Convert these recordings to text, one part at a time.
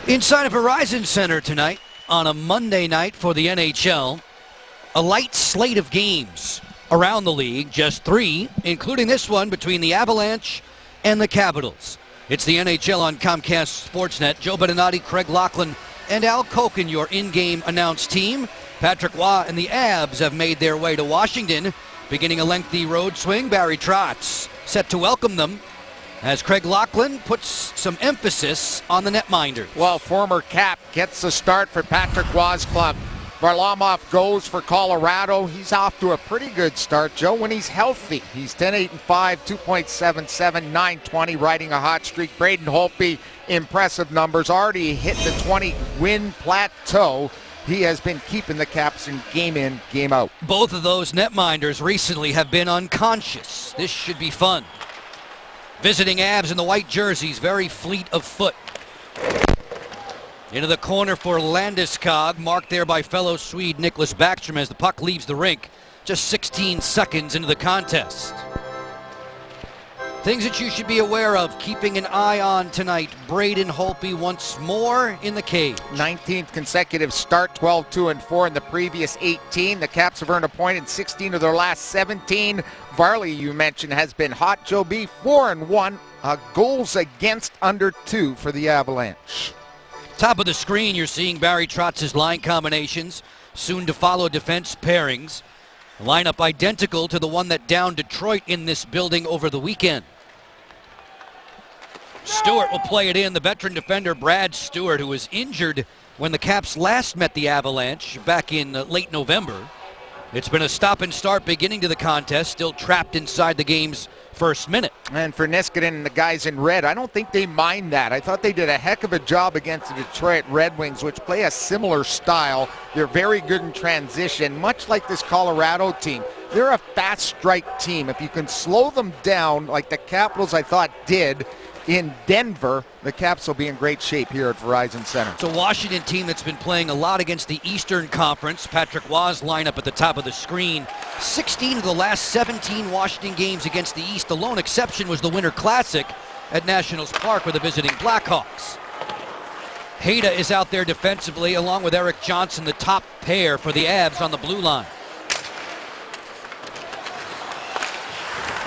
Inside of Verizon Center tonight on a Monday night for the NHL. A light slate of games around the league, just 3, including this one between the Avalanche and the Capitals. It's the NHL on Comcast Sportsnet. Joe Beninati, Craig Laughlin, and Al Koken, your in-game announced team. Patrick Roy and the Avs have made their way to Washington, beginning a lengthy road swing. Barry Trotz set to welcome them as Craig Laughlin puts some emphasis on the netminder. Well, former Cap gets the start for Patrick Roy's club. Varlamov goes for Colorado. He's off to a pretty good start, Joe, when he's healthy. He's 10-8-5, 2.77, 920, riding a hot streak. Braden Holtby, impressive numbers, already hit the 20-win plateau. He has been keeping the Caps in, game out. Both of those netminders recently have been unconscious. This should be fun. Visiting Avs in the white jerseys, very fleet of foot. Into the corner for Landeskog, marked there by fellow Swede Nicholas Backstrom as the puck leaves the rink just 16 seconds into the contest. Things that you should be aware of, keeping an eye on tonight. Braden Holtby once more in the cage. 19th consecutive start, 12-2-4 in the previous 18. The Caps have earned a point in 16 of their last 17. Varley, you mentioned, has been hot. Joe B, 4-1. Goals against under 2 for the Avalanche. Top of the screen, you're seeing Barry Trotz's line combinations, soon to follow defense pairings. A lineup identical to the one that downed Detroit in this building over the weekend. Stewart will play it in. The veteran defender Brad Stewart, who was injured when the Caps last met the Avalanche back in late November. It's been a stop and start beginning to the contest, still trapped inside the game's first minute. And for Niskanen and the guys in red, I don't think they mind that. I thought they did a heck of a job against the Detroit Red Wings, which play a similar style. They're very good in transition, much like this Colorado team. They're a fast strike team. If you can slow them down like the Capitals, I thought, did in Denver, the Caps will be in great shape here at Verizon Center. It's a Washington team that's been playing a lot against the Eastern Conference. Patrick Roy's lineup at the top of the screen. 16 of the last 17 Washington games against the East. The lone exception was the Winter Classic at Nationals Park with the visiting Blackhawks. Hayda is out there defensively along with Erik Johnson, the top pair for the Avs on the blue line.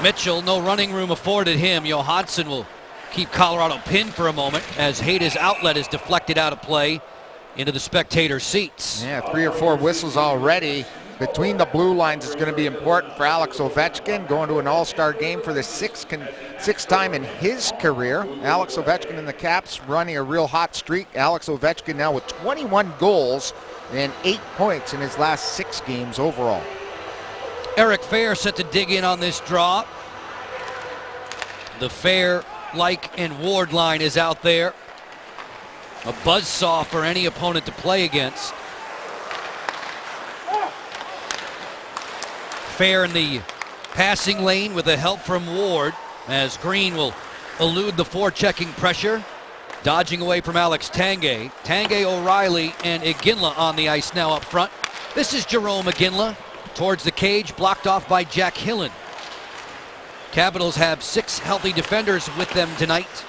Mitchell, no running room afforded him. Johansson will keep Colorado pinned for a moment as Hayda's outlet is deflected out of play into the spectator seats. Yeah, 3 or 4 whistles already. Between the blue lines is going to be important for Alex Ovechkin, going to an all-star game for the sixth time in his career. Alex Ovechkin and the Caps running a real hot streak. Alex Ovechkin now with 21 goals and 8 points in his last 6 games overall. Eric Fehr set to dig in on this draw. The Fehr, Like, and Ward line is out there. A buzzsaw for any opponent to play against. Fehr in the passing lane with the help from Ward as Green will elude the forechecking pressure. Dodging away from Alex Tanguay. Tanguay, O'Reilly, and Iginla on the ice now up front. This is Jerome Iginla towards the cage, blocked off by Jack Hillen. Capitals have 6 healthy defenders with them tonight.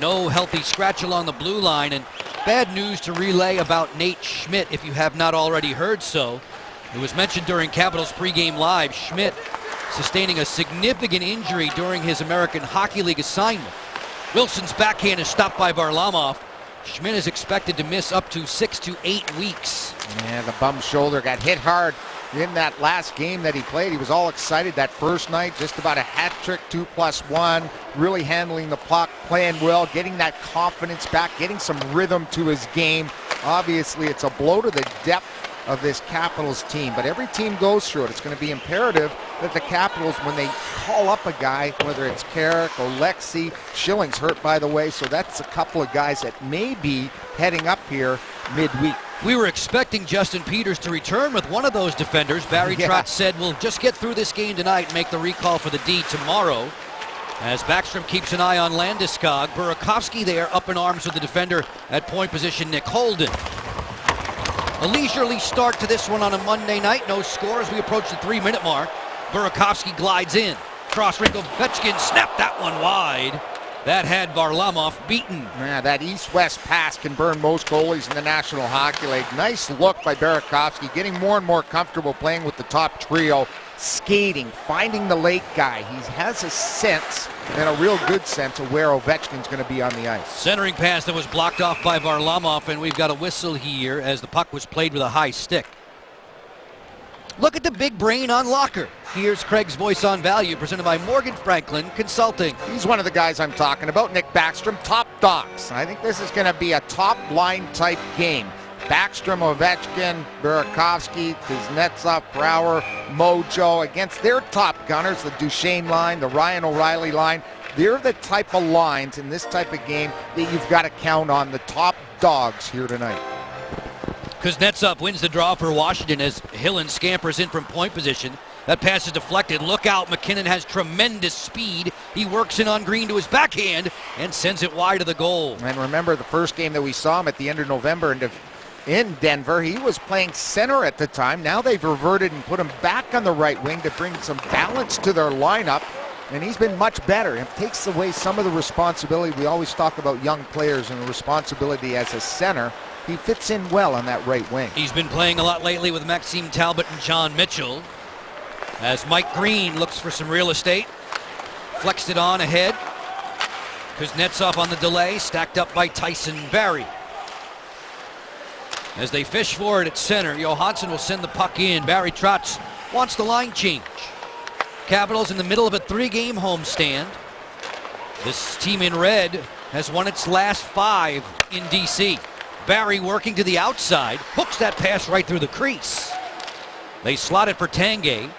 No healthy scratch along the blue line, and bad news to relay about Nate Schmidt if you have not already heard so. It was mentioned during Capitals pregame live. Schmidt sustaining a significant injury during his American Hockey League assignment. Wilson's backhand is stopped by Varlamov. Schmidt is expected to miss up to 6 to 8 weeks. Yeah, the bum shoulder got hit hard in that last game that he played. He was all excited that first night, just about a hat trick, 2+1, really handling the puck, playing well, getting that confidence back, getting some rhythm to his game. Obviously, it's a blow to the depth of this Capitals team, but every team goes through it. It's going to be imperative that the Capitals, when they call up a guy, whether it's Carrick, Alexi, Schilling's hurt, by the way, so that's a couple of guys that may be heading up here midweek. We were expecting Justin Peters to return with one of those defenders. Barry Trotz said, we'll just get through this game tonight and make the recall for the D tomorrow. As Backstrom keeps an eye on Landeskog. Burakovsky there up in arms with the defender at point position, Nick Holden. A leisurely start to this one on a Monday night. No score as we approach the 3-minute mark. Burakovsky glides in. Cross wrinkle, Ovechkin snapped that one wide. That had Varlamov beaten. Yeah, that east-west pass can burn most goalies in the National Hockey League. Nice look by Burakovsky, getting more and more comfortable playing with the top trio, skating, finding the late guy. He has a sense, and a real good sense, of where Ovechkin's going to be on the ice. Centering pass that was blocked off by Varlamov, and we've got a whistle here as the puck was played with a high stick. Look at the big brain on Locker. Here's Craig's Voice on Value, presented by Morgan Franklin Consulting. He's one of the guys I'm talking about, Nick Backstrom, top dogs. I think this is going to be a top line type game. Backstrom, Ovechkin, Burakovsky, Kuznetsov, Brouwer, Mojo against their top gunners, the Duchesne line, the Ryan O'Reilly line. They're the type of lines in this type of game that you've got to count on, the top dogs here tonight. Kuznetsov wins the draw for Washington as Hillen scampers in from point position. That pass is deflected. Look out, McKinnon has tremendous speed. He works in on Green to his backhand and sends it wide of the goal. And remember the first game that we saw him at the end of November in Denver, he was playing center at the time. Now they've reverted and put him back on the right wing to bring some balance to their lineup. And he's been much better. It takes away some of the responsibility. We always talk about young players and the responsibility as a center. He fits in well on that right wing. He's been playing a lot lately with Maxime Talbot and John Mitchell. As Mike Green looks for some real estate. Flexed it on ahead. Kuznetsov on the delay, stacked up by Tyson Barrie. As they fish for it at center, Johansson will send the puck in. Barry Trotz wants the line change. Capitals in the middle of a 3-game homestand. This team in red has won its last 5 in D.C. Barry working to the outside, hooks that pass right through the crease. They slot it for Tanguay.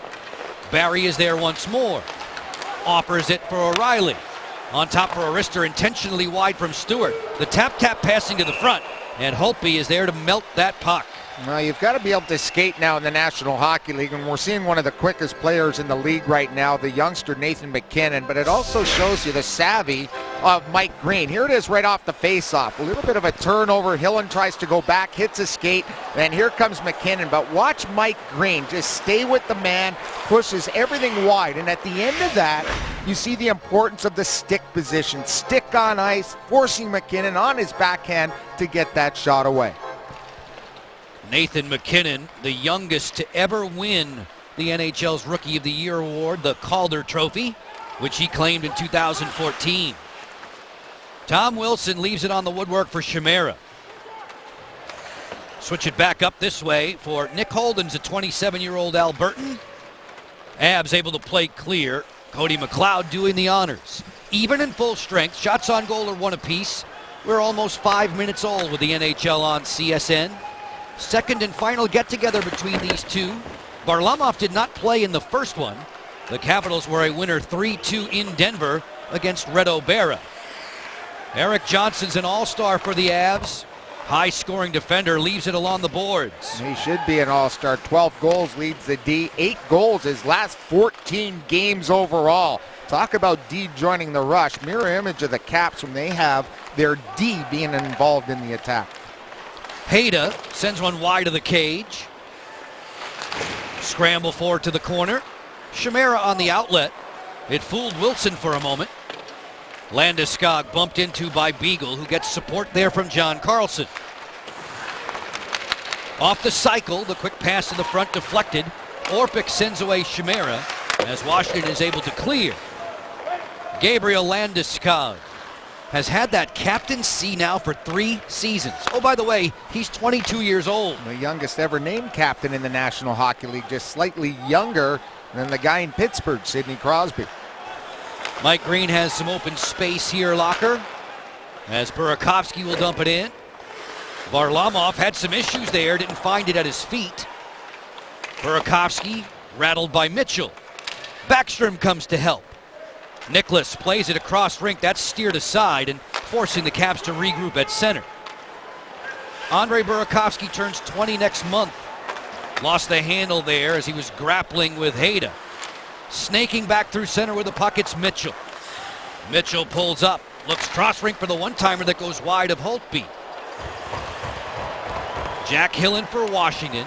Barry is there once more. Offers it for O'Reilly. On top for Arister, intentionally wide from Stewart. The tap-tap passing to the front, and Holtby is there to melt that puck. Well, you've got to be able to skate now in the National Hockey League, and we're seeing one of the quickest players in the league right now, the youngster Nathan McKinnon, but it also shows you the savvy of Mike Green. Here it is right off the face-off. A little bit of a turnover. Hillen tries to go back, hits a skate, and here comes McKinnon. But watch Mike Green just stay with the man, pushes everything wide, and at the end of that, you see the importance of the stick position. Stick on ice, forcing McKinnon on his backhand to get that shot away. Nathan McKinnon, the youngest to ever win the NHL's Rookie of the Year award, the Calder Trophy, which he claimed in 2014. Tom Wilson leaves it on the woodwork for Chimera. Switch it back up this way for Nick Holden's a 27-year-old Albertan. Abs able to play clear. Cody McLeod doing the honors. Even in full strength, shots on goal are 1 apiece. We're almost 5 minutes old with the NHL on CSN. Second and final get-together between these two. Varlamov did not play in the first one. The Capitals were a winner 3-2 in Denver against Reto Berra. Eric Johnson's an all-star for the Avs. High-scoring defender, leaves it along the boards. He should be an all-star. 12 goals leads the D. 8 goals his last 14 games overall. Talk about D joining the rush. Mirror image of the Caps when they have their D being involved in the attack. Hayda sends one wide of the cage. Scramble forward to the corner. Chimera on the outlet. It fooled Wilson for a moment. Landeskog bumped into by Beagle, who gets support there from John Carlson. Off the cycle, the quick pass to the front deflected. Orpik sends away Chimera as Washington is able to clear. Gabriel Landeskog has had that captaincy now for 3 seasons. Oh, by the way, he's 22 years old. The youngest ever named captain in the National Hockey League, just slightly younger than the guy in Pittsburgh, Sidney Crosby. Mike Green has some open space here, Locker, as Burakovsky will dump it in. Varlamov had some issues there, didn't find it at his feet. Burakovsky rattled by Mitchell. Backstrom comes to help. Nicholas plays it across rink. That's steered aside and forcing the Caps to regroup at center. Andre Burakovsky turns 20 next month. Lost the handle there as he was grappling with Hayda. Snaking back through center with the puck, it's Mitchell. Mitchell pulls up, looks cross rink for the one-timer that goes wide of Holtby. Jack Hillen for Washington.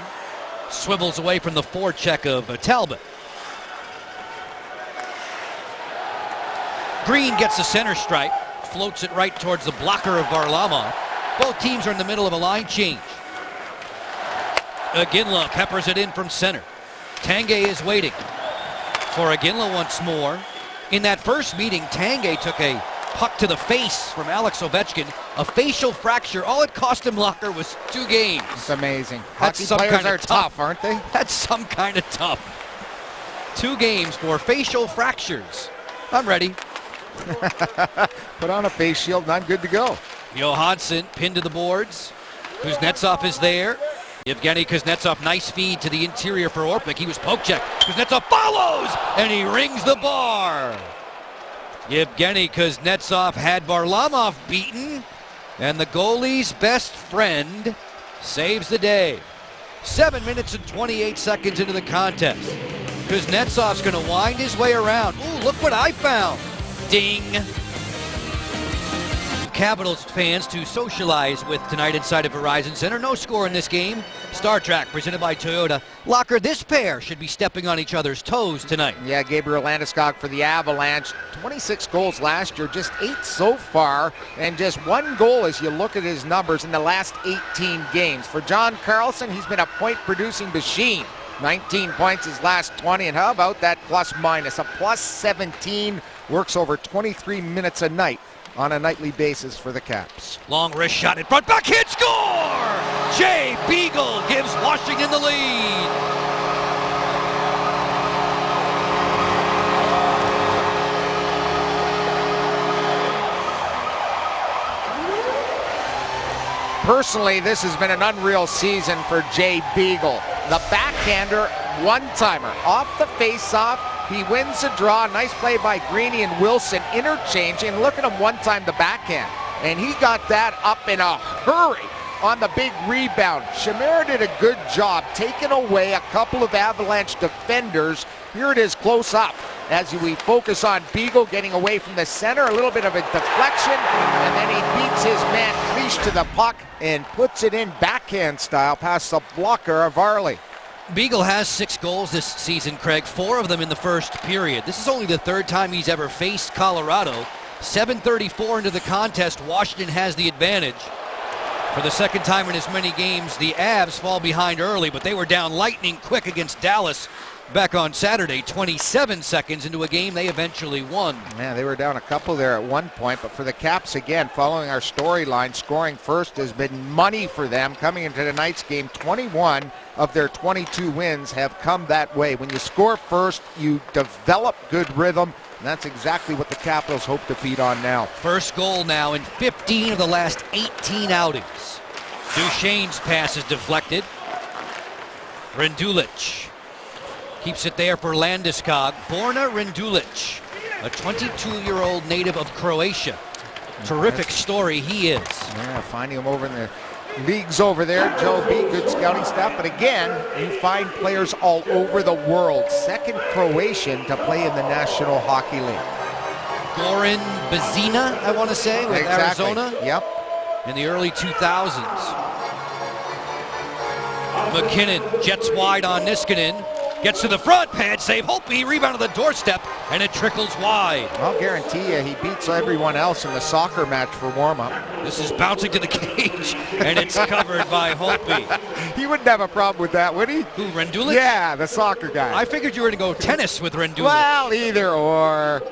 Swivels away from the forecheck of Talbot. Green gets the center stripe. floats it right towards the blocker of Varlamov. Both teams are in the middle of a line change. Iginla peppers it in from center. Tanguay is waiting for Iginla once more. In that first meeting, Tanguay took a puck to the face from Alex Ovechkin. A facial fracture. All it cost him, Locker, was 2 games. It's amazing. That's Hockey some players kind of are tough, aren't they? That's some kind of tough. 2 games for facial fractures. I'm ready. Put on a face shield and I'm good to go. Johansson pinned to the boards. Kuznetsov is there. Evgeny Kuznetsov, nice feed to the interior for Orpik. He was poke checked. Kuznetsov follows, and he rings the bar. Evgeny Kuznetsov had Varlamov beaten, and the goalie's best friend saves the day. 7 minutes and 28 seconds into the contest. Kuznetsov's going to wind his way around. Ooh, look what I found. Ding. Capitals fans to socialize with tonight inside of Verizon Center. No score in this game. Star Trek presented by Toyota. Locker, this pair should be stepping on each other's toes tonight. Yeah, Gabriel Landeskog for the Avalanche. 26 goals last year, just 8 so far, and just 1 goal as you look at his numbers in the last 18 games. For John Carlson, he's been a point-producing machine. 19 points his last 20, and how about that plus-minus? A plus 17, works over 23 minutes a night on a nightly basis for the Caps. Long wrist shot in front, backhand score! Jay Beagle gives Washington the lead. Personally, this has been an unreal season for Jay Beagle. The backhander, one-timer, off the face-off. He wins the draw. Nice play by Greeny and Wilson interchanging. Look at him one-time the backhand. And he got that up in a hurry on the big rebound. Chimera did a good job taking away a couple of Avalanche defenders. Here it is close up as we focus on Beagle getting away from the center. A little bit of a deflection, and then he beats his man Cleach to the puck and puts it in backhand style past the blocker of Varley. Beagle has 6 goals this season, Craig, 4 of them in the first period. This is only the 3rd time he's ever faced Colorado. 7:34 into the contest, Washington has the advantage. For the 2nd time in as many games, the Avs fall behind early, but they were down lightning quick against Dallas back on Saturday, 27 seconds into a game they eventually won. Man, they were down a couple there at one point, but for the Caps, again, following our storyline, scoring first has been money for them. Coming into tonight's game, 21 of their 22 wins have come that way. When you score first, you develop good rhythm, and that's exactly what the Capitals hope to feed on now. First goal now in 15 of the last 18 outings. Duchesne's pass is deflected. Rendulic keeps it there for Landeskog. Borna Rendulic, a 22-year-old native of Croatia. Terrific story he is. Yeah, finding him over in the leagues over there. Joe B, good scouting staff. But again, you find players all over the world. 2nd Croatian to play in the National Hockey League. Goran Bazina, I want to say, with Exactly. Arizona. Yep. In the early 2000s. McKinnon jets wide on Niskanen. Gets to the front, pad save. Holtby rebound to the doorstep, and it trickles wide. I'll guarantee you he beats everyone else in the soccer match for warm-up. This is bouncing to the cage, and it's covered by Holtby. He wouldn't have a problem with that, would he? Who, Rendulic? Yeah, the soccer guy. I figured you were going to go tennis with Rendulic. Well, either or.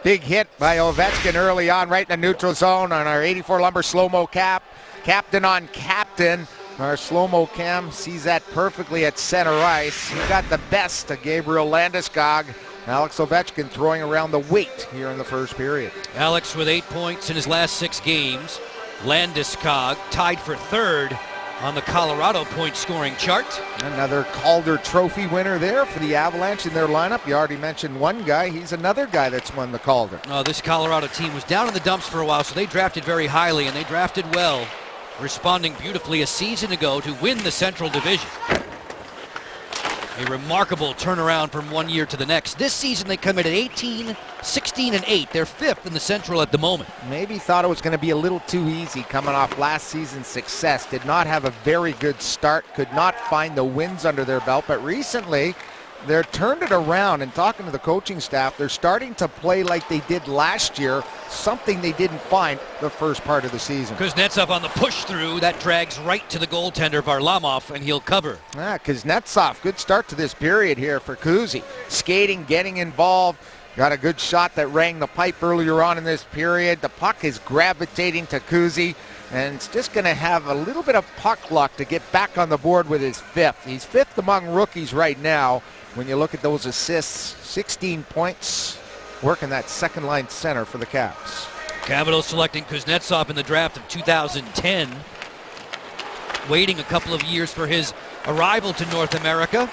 Big hit by Ovechkin early on, right in the neutral zone on our 84 Lumber slow-mo cap. Captain on captain. Our slow-mo cam sees that perfectly at center ice. He got the best of Gabriel Landeskog. Alex Ovechkin throwing around the weight here in the first period. Alex with 8 points in his last 6 games. Landeskog tied for 3rd on the Colorado point scoring chart. Another Calder Trophy winner there for the Avalanche in their lineup. You already mentioned one guy. He's another guy that's won the Calder. This Colorado team was down in the dumps for a while, so they drafted very highly, and they drafted well, responding beautifully a season ago to win the Central Division. A remarkable turnaround from one year to the next. This season they come in at 18, 16, and 8. They're 5th in the Central at the moment. Maybe thought it was going to be a little too easy coming off last season's success. Did not have a very good start. Could not find the wins under their belt. But recently, they're turned it around, and talking to the coaching staff, they're starting to play like they did last year, something they didn't find the first part of the season. Kuznetsov on the push through. That drags right to the goaltender, Varlamov, and he'll cover. Kuznetsov, good start to this period here for Kuzi. Skating, getting involved. Got a good shot that rang the pipe earlier on in this period. The puck is gravitating to Kuzi, and it's just going to have a little bit of puck luck to get back on the board with his fifth. He's fifth among rookies right now. When you look at those assists, 16 points, working that second line center for the Caps. Capitals selecting Kuznetsov in the draft of 2010. Waiting a couple of years for his arrival to North America.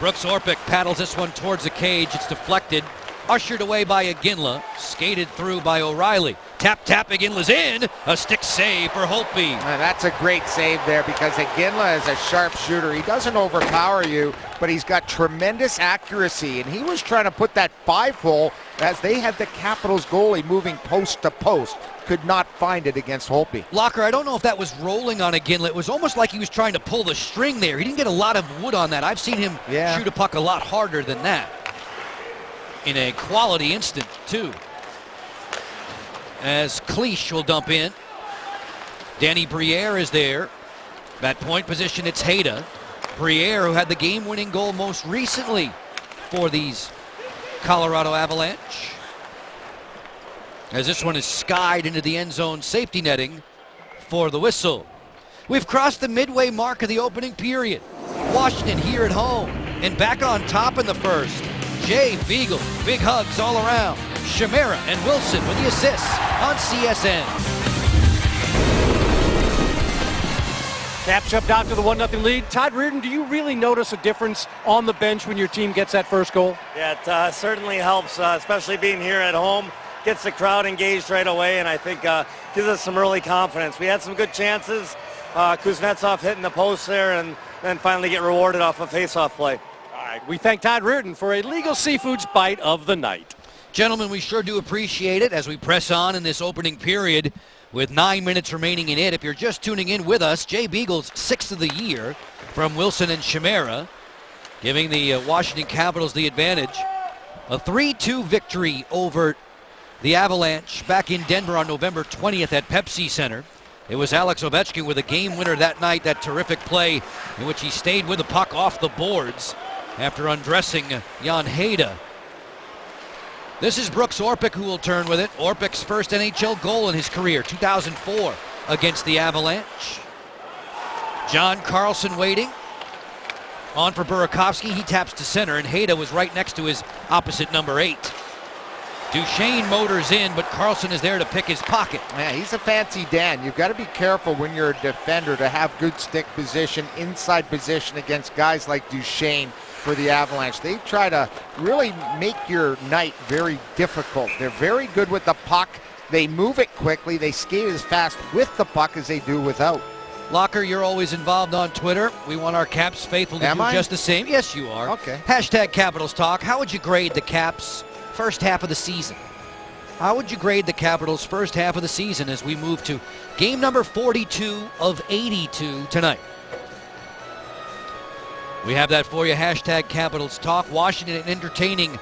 Brooks Orpik paddles this one towards the cage. It's deflected. Ushered away by Iginla. Skated through by O'Reilly. Tap, Iginla's in. A stick save for Holtby. That's a great save there because Iginla is a sharp shooter. He doesn't overpower you, but he's got tremendous accuracy, and he was trying to put that 5-hole as they had the Capitals goalie moving post to post. Could not find it against Holtby. Locker, I don't know if that was rolling on Iginla. It was almost like he was trying to pull the string there. He didn't get a lot of wood on that. I've seen him shoot a puck a lot harder than that. In a quality instant, too. As Cleach will dump in. Danny Briere is there. At point position, it's Hayda. Briere, who had the game-winning goal most recently for these Colorado Avalanche. As this one is skied into the end zone safety netting for the whistle. We've crossed the midway mark of the opening period. Washington here at home and back on top in the first. Jay Beagle, big hugs all around. Chimera and Wilson with the assists on CSN. Caps jumped out to the 1-0 lead. Todd Reardon, do you really notice a difference on the bench when your team gets that first goal? Yeah, it certainly helps, especially being here at home. Gets the crowd engaged right away, and I think gives us some early confidence. We had some good chances. Kuznetsov hitting the post there, and then finally get rewarded off a face-off play. All right, we thank Todd Reardon for a Legal Seafoods Bite of the Night. Gentlemen, we sure do appreciate it as we press on in this opening period with 9 minutes remaining in it. If you're just tuning in with us, Jay Beagle's 6th of the year from Wilson and Chimera, giving the Washington Capitals the advantage. A 3-2 victory over the Avalanche back in Denver on November 20th at Pepsi Center. It was Alex Ovechkin with a game winner that night, that terrific play in which he stayed with the puck off the boards after undressing Jan Hayda. This is Brooks Orpik who will turn with it. Orpik's first NHL goal in his career, 2004 against the Avalanche. John Carlson waiting. On for Burakovsky, he taps to center, and Hayda was right next to his opposite number 8. Duchesne motors in, but Carlson is there to pick his pocket. Yeah, he's a fancy Dan. You've got to be careful when you're a defender to have good stick position, inside position against guys like Duchesne for the Avalanche. They try to really make your night very difficult. They're very good with the puck. They move it quickly. They skate as fast with the puck as they do without. Locker, you're always involved on Twitter. We want our Caps faithful to do just the same. Yes, you are. Okay. Hashtag Capitals Talk. How would you grade the Caps' first half of the season? How would you grade the Capitals' first half of the season as we move to game number 42 of 82 tonight? We have that for you. Hashtag Capitals Talk. Washington entertaining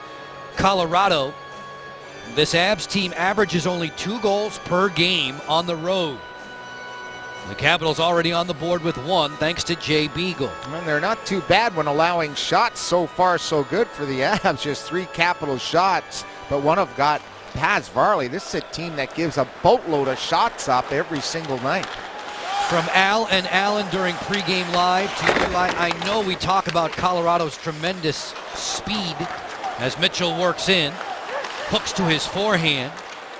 Colorado. This Avs team averages only 2 goals per game on the road. The Capitals already on the board with 1 thanks to Jay Beagle. And they're not too bad when allowing shots. So far, so good for the Avs. Just 3 Capital shots, but one of got Paz Varley. This is a team that gives a boatload of shots up every single night. From Al and Alan during pregame live to you, I know we talk about Colorado's tremendous speed as Mitchell works in, hooks to his forehand,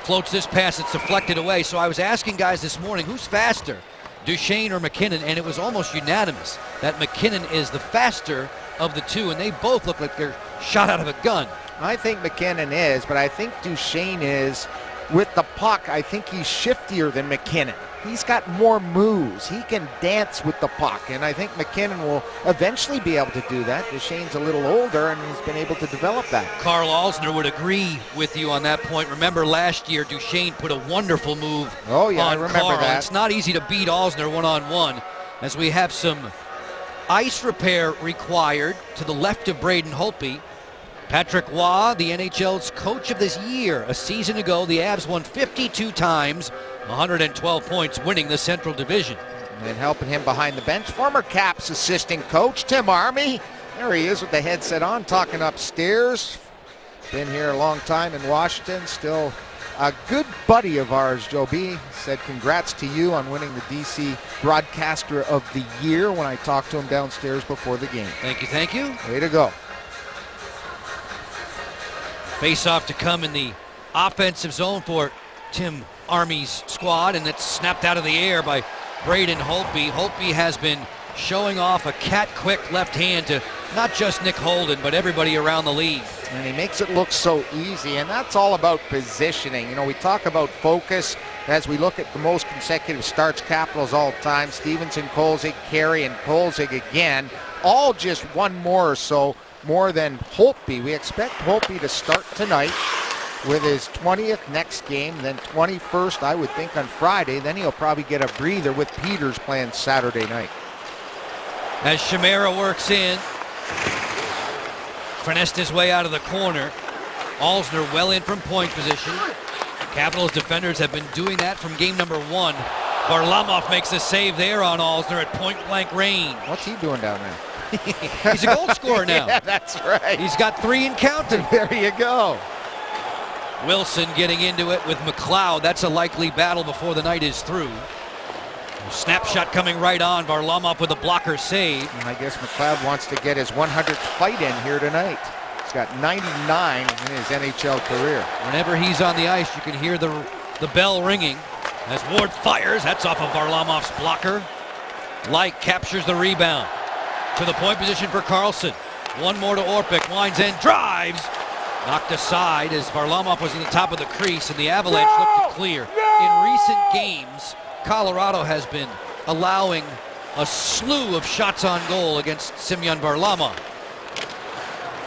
floats this pass, it's deflected away. So I was asking guys this morning, who's faster, Duchesne or McKinnon? And it was almost unanimous that McKinnon is the faster of the two, and they both look like they're shot out of a gun. I think McKinnon is, but I think Duchesne is. With the puck, I think he's shiftier than McKinnon. He's got more moves. He can dance with the puck, and I think McKinnon will eventually be able to do that. Duchesne's a little older, and he's been able to develop that. Carl Alsner would agree with you on that point. Remember last year, Duchesne put a wonderful move I remember Carl. that. It's not easy to beat Alsner one-on-one, as we have some ice repair required to the left of Braden Holtby. Patrick Waugh, the NHL's coach of this year. A season ago, the Avs won 52 times, 112 points, winning the Central Division. And helping him behind the bench, former Caps assistant coach Tim Army. There he is with the headset on, talking upstairs. Been here a long time in Washington. Still a good buddy of ours, Joe B. Said congrats to you on winning the DC Broadcaster of the Year when I talked to him downstairs before the game. Thank you, thank you. Way to go. Face-off to come in the offensive zone for Tim Army's squad, and it's snapped out of the air by Braden Holtby. Holtby has been showing off a cat-quick left hand to not just Nick Holden, but everybody around the league. And he makes it look so easy, and that's all about positioning. You know, we talk about focus as we look at the most consecutive starts Capitals all time. Stevenson, Kolzig, Carey, and Kolzig again, all just one more or so more than Holtby. We expect Holtby to start tonight with his 20th next game, then 21st, I would think, on Friday. Then he'll probably get a breather with Peters playing Saturday night. As Chimera works in, finessed his way out of the corner. Alzner well in from point position. Capitals defenders have been doing that from game number 1. Varlamov makes a save there on Alzner at point-blank range. What's he doing down there? He's a goal scorer now. Yeah, that's right. He's got 3 and counting. There you go. Wilson getting into it with McLeod. That's a likely battle before the night is through. Snapshot coming right on. Varlamov with a blocker save. And I guess McLeod wants to get his 100th fight in here tonight. He's got 99 in his NHL career. Whenever he's on the ice, you can hear the bell ringing. As Ward fires, that's off of Varlamov's blocker. Light captures the rebound. To the point position for Carlson. One more to Orpik. Winds in, drives. Knocked aside as Varlamov was in the top of the crease and the Avalanche looked to clear. In recent games, Colorado has been allowing a slew of shots on goal against Semyon Varlamov.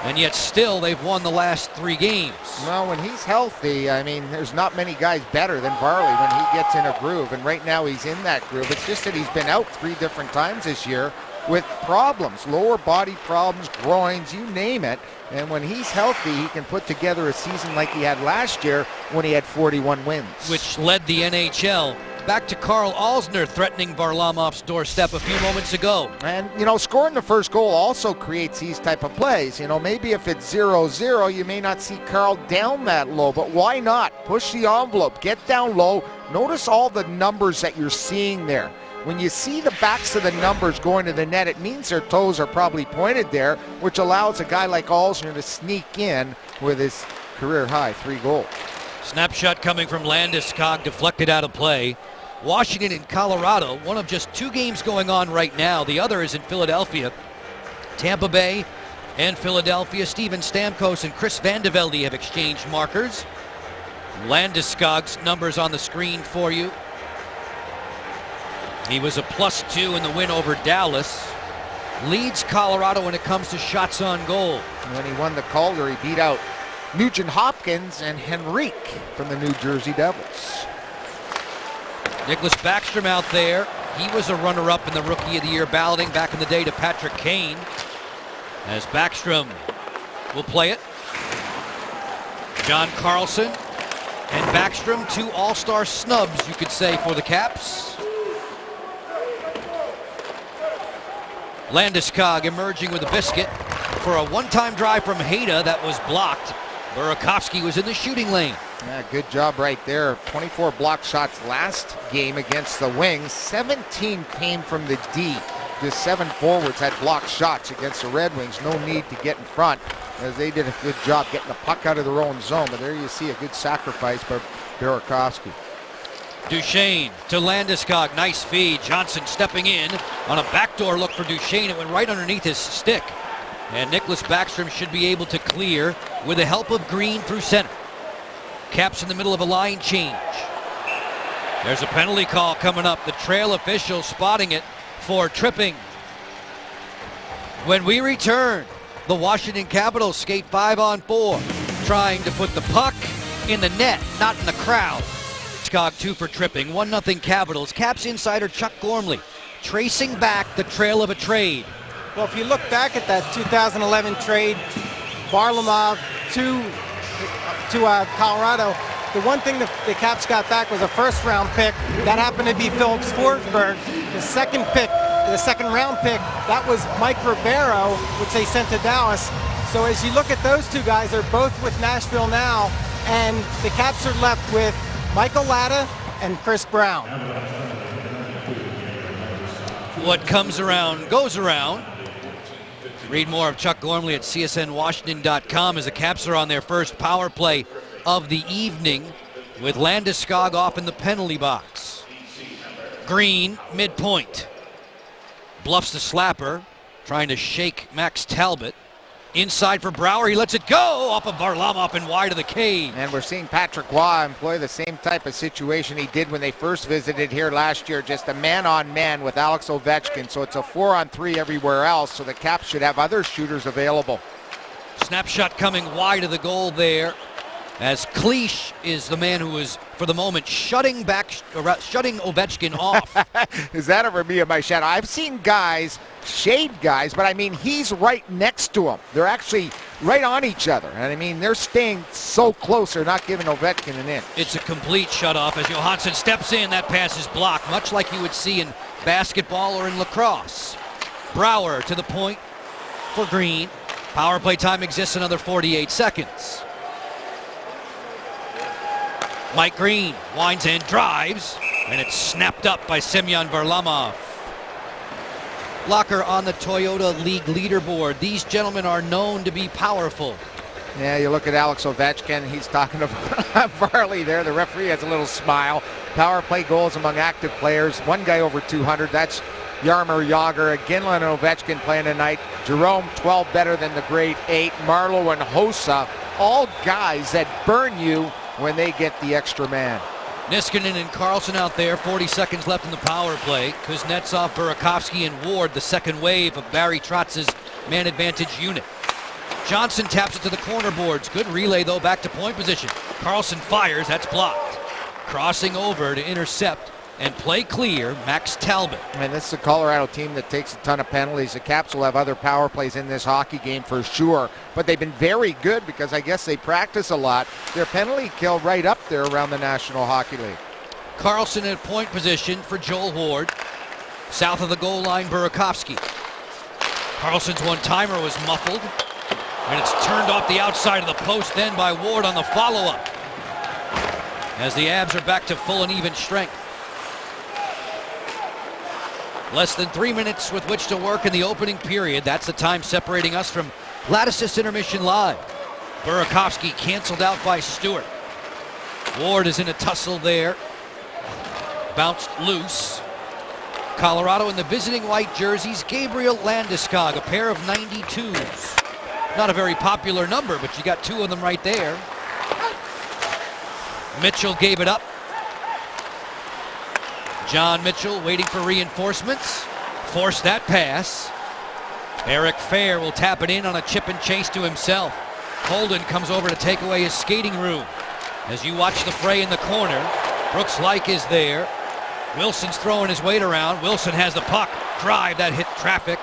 And yet still they've won the last 3 games. Well, when he's healthy, I mean, there's not many guys better than Varley when he gets in a groove. And right now he's in that groove. It's just that he's been out 3 different times this year with problems, lower body problems, groins, you name it. And when he's healthy, he can put together a season like he had last year when he had 41 wins. Which led the NHL. Back to Carl Alzner threatening Varlamov's doorstep a few moments ago. And, you know, scoring the first goal also creates these type of plays. You know, maybe if it's 0-0, you may not see Carl down that low, but why not? Push the envelope, get down low. Notice all the numbers that you're seeing there. When you see the backs of the numbers going to the net, it means their toes are probably pointed there, which allows a guy like Alzner to sneak in with his career-high 3 goals. Snapshot coming from Landeskog, deflected out of play. Washington and Colorado, one of just 2 games going on right now. The other is in Philadelphia. Tampa Bay and Philadelphia. Steven Stamkos and Chris Van de Velde have exchanged markers. Landeskog's numbers on the screen for you. He was a +2 in the win over Dallas. Leads Colorado when it comes to shots on goal. And when he won the Calder, he beat out Nugent Hopkins and Henrique from the New Jersey Devils. Nicholas Backstrom out there. He was a runner-up in the Rookie of the Year balloting back in the day to Patrick Kane. As Backstrom will play it. John Carlson and Backstrom, 2 all-star snubs, you could say, for the Caps. Landeskog emerging with a biscuit for a one-time drive from Hayda that was blocked. Burakovsky was in the shooting lane. Yeah, good job right there. 24 block shots last game against the Wings. 17 came from the D. Just 7 forwards had blocked shots against the Red Wings. No need to get in front as they did a good job getting the puck out of their own zone. But there you see a good sacrifice by Burakovsky. Duchesne to Landeskog. Nice feed. Johnson stepping in on a backdoor look for Duchesne. It went right underneath his stick. And Nicholas Backstrom should be able to clear with the help of Green through center. Caps in the middle of a line change. There's a penalty call coming up. The trail official spotting it for tripping. When we return, the Washington Capitals skate 5-on-4, trying to put the puck in the net, not in the crowd. Skog 2 for tripping. 1-0 Capitals. Caps insider Chuck Gormley tracing back the trail of a trade. Well, if you look back at that 2011 trade, Varlamov to Colorado, the one thing the Caps got back was a first-round pick. That happened to be Phillips Forsberg. The second round pick, that was Mike Ribeiro, which they sent to Dallas. So as you look at those two guys, they're both with Nashville now, and the Caps are left with Michael Latta and Chris Brown. What comes around goes around. Read more of Chuck Gormley at csnwashington.com as the Caps are on their first power play of the evening with Landeskog off in the penalty box. Green, midpoint. Bluffs the slapper, trying to shake Max Talbot. Inside for Brouwer, he lets it go off of Varlamov and wide of the cage. And we're seeing Patrick Roy employ the same type of situation he did when they first visited here last year, just a man-on-man with Alex Ovechkin. So it's a 4-on-3 everywhere else, so the Caps should have other shooters available. Snapshot coming wide of the goal there, as Cleach is the man who is, for the moment, shutting Ovechkin off. Is that over me and my shadow? I've seen guys shade guys, but I mean, he's right next to him. They're actually right on each other. And I mean, they're staying so close, they're not giving Ovechkin an inch. It's a complete shut-off as Johansson steps in. That pass is blocked, much like you would see in basketball or in lacrosse. Brouwer to the point for Green. Power play time exists another 48 seconds. Mike Green winds and drives, and it's snapped up by Semyon Varlamov. Blocker on the Toyota League leaderboard. These gentlemen are known to be powerful. Yeah, you look at Alex Ovechkin, he's talking to Varley there. The referee has a little smile. Power play goals among active players. One guy over 200, that's Jaromir Jagr. Ginla and Ovechkin playing tonight. Jerome, 12 better than the grade 8. Marleau and Hossa, all guys that burn you when they get the extra man. Niskanen and Carlson out there, 40 seconds left in the power play. Kuznetsov, Burakovsky, and Ward, the second wave of Barry Trotz's man advantage unit. Johnson taps it to the corner boards. Good relay, though, back to point position. Carlson fires, that's blocked. Crossing over to intercept and play clear, Max Talbot. And this is a Colorado team that takes a ton of penalties. The Caps will have other power plays in this hockey game for sure, but they've been very good because I guess they practice a lot. Their penalty kill right up there around the National Hockey League. Carlson at point position for Joel Ward. South of the goal line, Burakovsky. Carlson's one-timer was muffled, and it's turned off the outside of the post then by Ward on the follow-up, as the Abs are back to full and even strength. Less than 3 minutes with which to work in the opening period. That's the time separating us from Lattice's Intermission Live. Burakovsky canceled out by Stewart. Ward is in a tussle there. Bounced loose. Colorado in the visiting white jerseys. Gabriel Landeskog, a pair of 92s. Not a very popular number, but you got two of them right there. Mitchell gave it up. John Mitchell waiting for reinforcements. Forced that pass. Eric Fair will tap it in on a chip and chase to himself. Holden comes over to take away his skating room. As you watch the fray in the corner, Brooks Laich is there. Wilson's throwing his weight around. Wilson has the puck. Drive that hit traffic.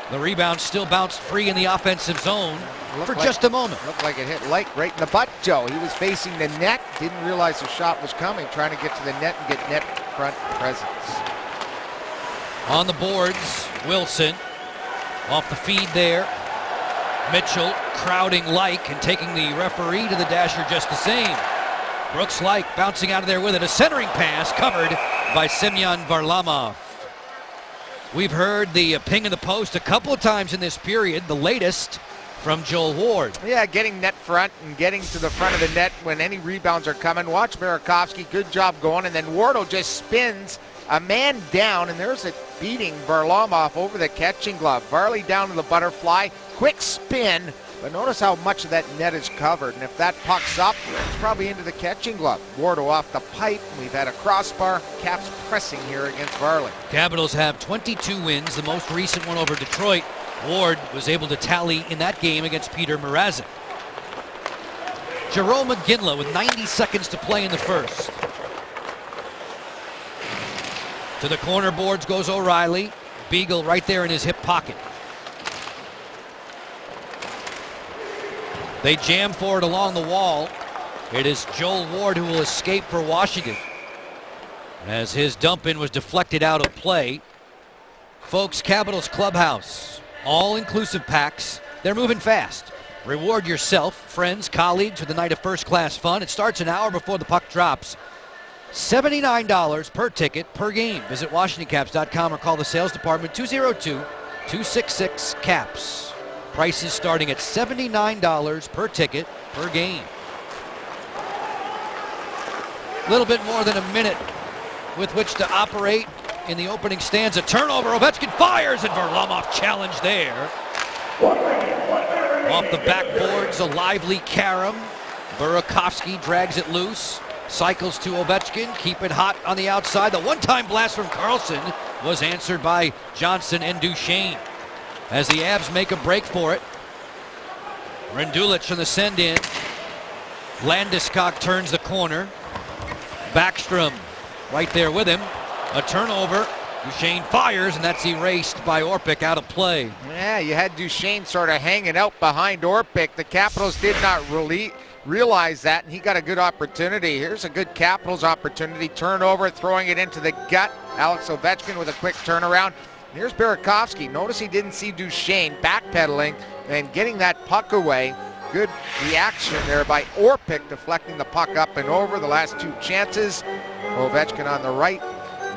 The rebound still bounced free in the offensive zone for just a moment. Looked like it hit Laich right in the butt, Joe. He was facing the net, didn't realize the shot was coming, trying to get to the net and get net front presence. On the boards, Wilson off the feed there. Mitchell crowding Laich and taking the referee to the dasher just the same. Brooks Laich bouncing out of there with it. A centering pass covered by Semyon Varlamov. We've heard the ping of the post a couple of times in this period, the latest from Joel Ward. Yeah, getting net front and getting to the front of the net when any rebounds are coming. Watch Burakovsky, good job going, and then Wardle just spins a man down, and there's it beating Varlamov over the catching glove. Varley down to the butterfly, quick spin, but notice how much of that net is covered, and if that puck's up, it's probably into the catching glove. Wardle off the pipe, we've had a crossbar. Caps pressing here against Varley. Capitals have 22 wins, the most recent one over Detroit. Ward was able to tally in that game against Peter Mrazek. Jerome Ginla with 90 seconds to play in the first. To the corner boards goes O'Reilly. Beagle right there in his hip pocket. They jam for it along the wall. It is Joel Ward who will escape for Washington, as his dump in was deflected out of play. Folks, Capitals Clubhouse, all-inclusive packs. They're moving fast. Reward yourself, friends, colleagues with a night of first-class fun. It starts an hour before the puck drops. $79 per ticket per game. Visit WashingtonCaps.com or call the sales department 202-266-CAPS. Prices starting at $79 per ticket per game. A little bit more than a minute with which to operate in the opening stanza. Turnover, Ovechkin fires, and Varlamov challenge there. Off the backboards, a lively Karam. Burakovsky drags it loose. Cycles to Ovechkin, keep it hot on the outside. The one-time blast from Carlson was answered by Johnson and Duchesne. As the Avs make a break for it. Rendulic on the send-in. Landeskog turns the corner. Backstrom right there with him. A turnover. Duchesne fires, and that's erased by Orpik out of play. Yeah, you had Duchesne sort of hanging out behind Orpik. The Capitals did not really realize that, and he got a good opportunity. Here's a good Capitals opportunity. Turnover, throwing it into the gut. Alex Ovechkin with a quick turnaround. Here's Burakovsky. Notice he didn't see Duchesne backpedaling and getting that puck away. Good reaction there by Orpik, deflecting the puck up and over. The last two chances. Ovechkin on the right,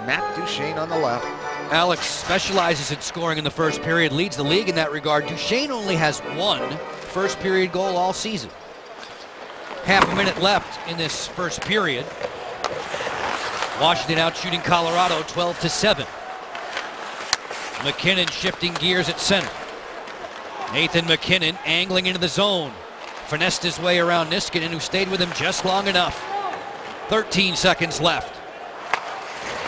Matt Duchesne on the left. Alex specializes in scoring in the first period, leads the league in that regard. Duchesne only has one first period goal all season. Half a minute left in this first period. Washington out shooting Colorado 12-7. McKinnon shifting gears at center. Nathan McKinnon angling into the zone. Finessed his way around Niskanen, who stayed with him just long enough. 13 seconds left.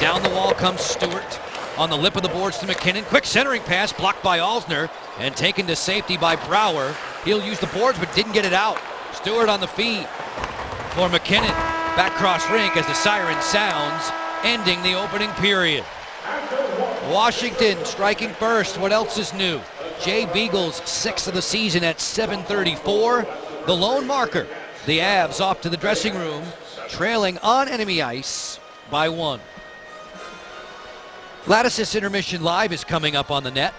Down the wall comes Stewart. On the lip of the boards to McKinnon. Quick centering pass blocked by Alsner and taken to safety by Brouwer. He'll use the boards but didn't get it out. Stewart on the feed for McKinnon. Back cross rink as the siren sounds, ending the opening period. Washington striking first. What else is new? Jay Beagle's sixth of the season at 7:34. The lone marker. The Avs off to the dressing room, trailing on enemy ice by one. Lattice's Intermission Live is coming up on the net.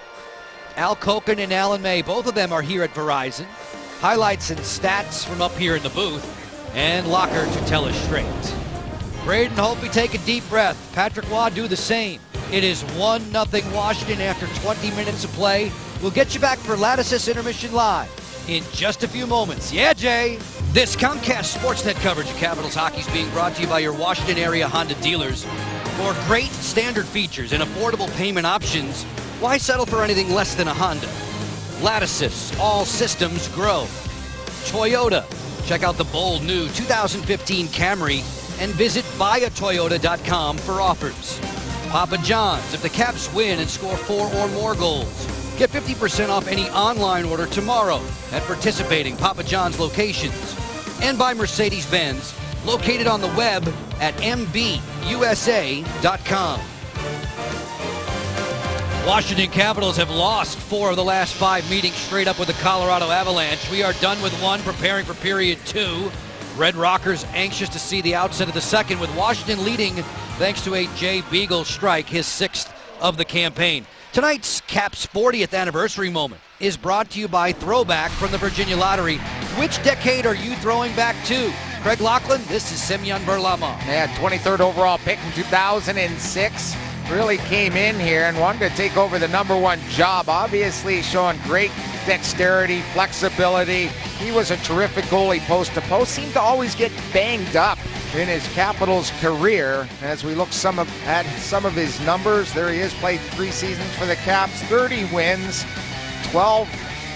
Al Koken and Alan May, both of them are here at Verizon. Highlights and stats from up here in the booth, and Locker to tell us straight. Braden Holtby take a deep breath. Patrick Waugh do the same. It is 1-0 Washington after 20 minutes of play. We'll get you back for Lattice's Intermission Live in just a few moments. Yeah, Jay. This Comcast Sportsnet coverage of Capitals hockey is being brought to you by your Washington area Honda dealers. For great standard features and affordable payment options, why settle for anything less than a Honda? Lattice's, all systems grow. Toyota, check out the bold new 2015 Camry and visit buyatoyota.com for offers. Papa John's, if the Caps win and score 4 or more goals, get 50% off any online order tomorrow at participating Papa John's locations. And by Mercedes-Benz, located on the web at MBUSA.com. Washington Capitals have lost 4 of the last 5 meetings straight up with the Colorado Avalanche. We are done with one, preparing for period 2. Red Rockers anxious to see the outset of the second, with Washington leading thanks to a Jay Beagle strike, his 6th of the campaign. Tonight's Caps 40th anniversary moment is brought to you by Throwback from the Virginia Lottery. Which decade are you throwing back to? Craig Laughlin, this is Semyon Varlamov. Yeah, 23rd overall pick in 2006. Really came in here and wanted to take over the #1 job. Obviously showing great dexterity, flexibility. He was a terrific goalie post to post. Seemed to always get banged up in his Capitals career. As we look at some of his numbers, there he is, played 3 seasons for the Caps, 30 wins, 12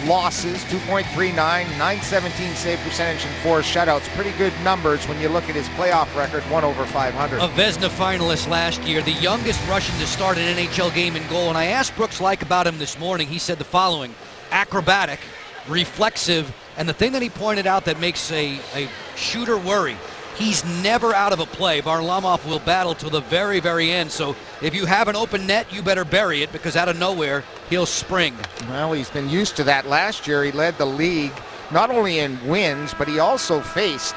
losses, 2.39, 917 save percentage, and 4 shutouts. Pretty good numbers when you look at his playoff record, 1/500. A Vezina finalist last year, the youngest Russian to start an NHL game in goal. And I asked Brooks Laich about him this morning. He said the following: acrobatic, reflexive, and the thing that he pointed out that makes a shooter worry, he's never out of a play. Varlamov will battle till the very, very end. So if you have an open net, you better bury it, because out of nowhere, he'll spring. Well, he's been used to that. Last year, he led the league not only in wins, but he also faced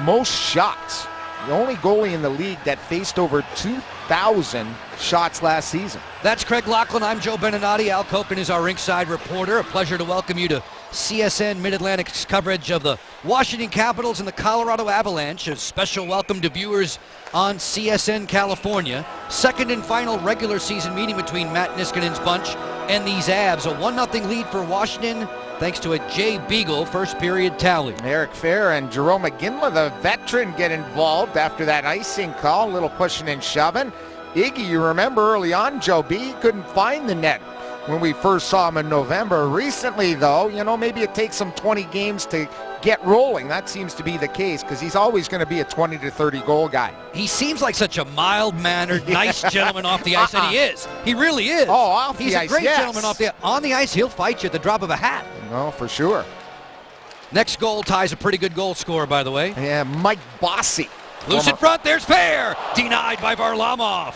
most shots. The only goalie in the league that faced over 2,000 shots last season. That's Craig Laughlin. I'm Joe Beninati. Al Koken is our rinkside reporter. A pleasure to welcome you to CSN Mid-Atlantic's coverage of the Washington Capitals and the Colorado Avalanche. A special welcome to viewers on CSN California. Second and final regular season meeting between Matt Niskanen's bunch and these Avs. A 1-0 lead for Washington thanks to a Jay Beagle first period tally. Eric Fair and Jerome McGinley, the veteran, get involved after that icing call. A little pushing and shoving. Iggy, you remember early on, Joe B, couldn't find the net when we first saw him in November. Recently, though, maybe it takes him 20 games to get rolling. That seems to be the case because he's always going to be a 20 to 30 goal guy. He seems like such a mild-mannered, nice gentleman off the ice, and he is. He really is. Oh, off the ice, He's a great yes. gentleman off the ice. On the ice, he'll fight you at the drop of a hat. No, for sure. Next goal ties a pretty good goal scorer, by the way. Yeah, Mike Bossy. Loose in front, there's Fair. Denied by Varlamov.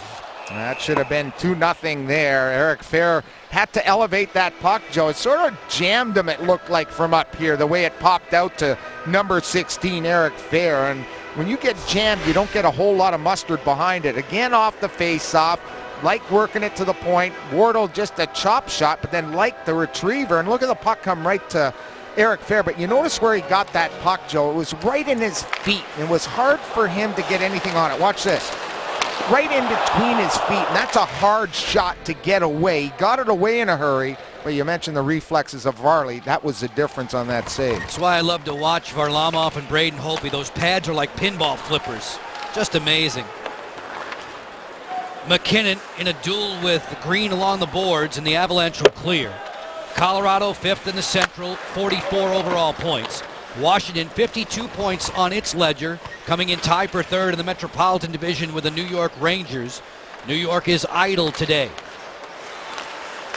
That should have been 2-0 there. Eric Fair had to elevate that puck, Joe. It sort of jammed him, it looked like, from up here, the way it popped out to number 16, Eric Fair. And when you get jammed, you don't get a whole lot of mustard behind it. Again, off the face-off, like working it to the point. Wardle just a chop shot, but then like the retriever. And look at the puck come right to Eric Fair. But you notice where he got that puck, Joe. It was right in his feet. It was hard for him to get anything on it. Watch this. Right in between his feet, and that's a hard shot to get away. He got it away in a hurry, but you mentioned the reflexes of Varley. That was the difference on that save. That's why I love to watch Varlamov and Braden Holtby. Those pads are like pinball flippers. Just amazing. McKinnon in a duel with Green along the boards, and the Avalanche will clear. Colorado fifth in the Central, 44 overall points. Washington 52 points on its ledger, coming in tied for third in the Metropolitan Division with the New York Rangers. New York is idle today.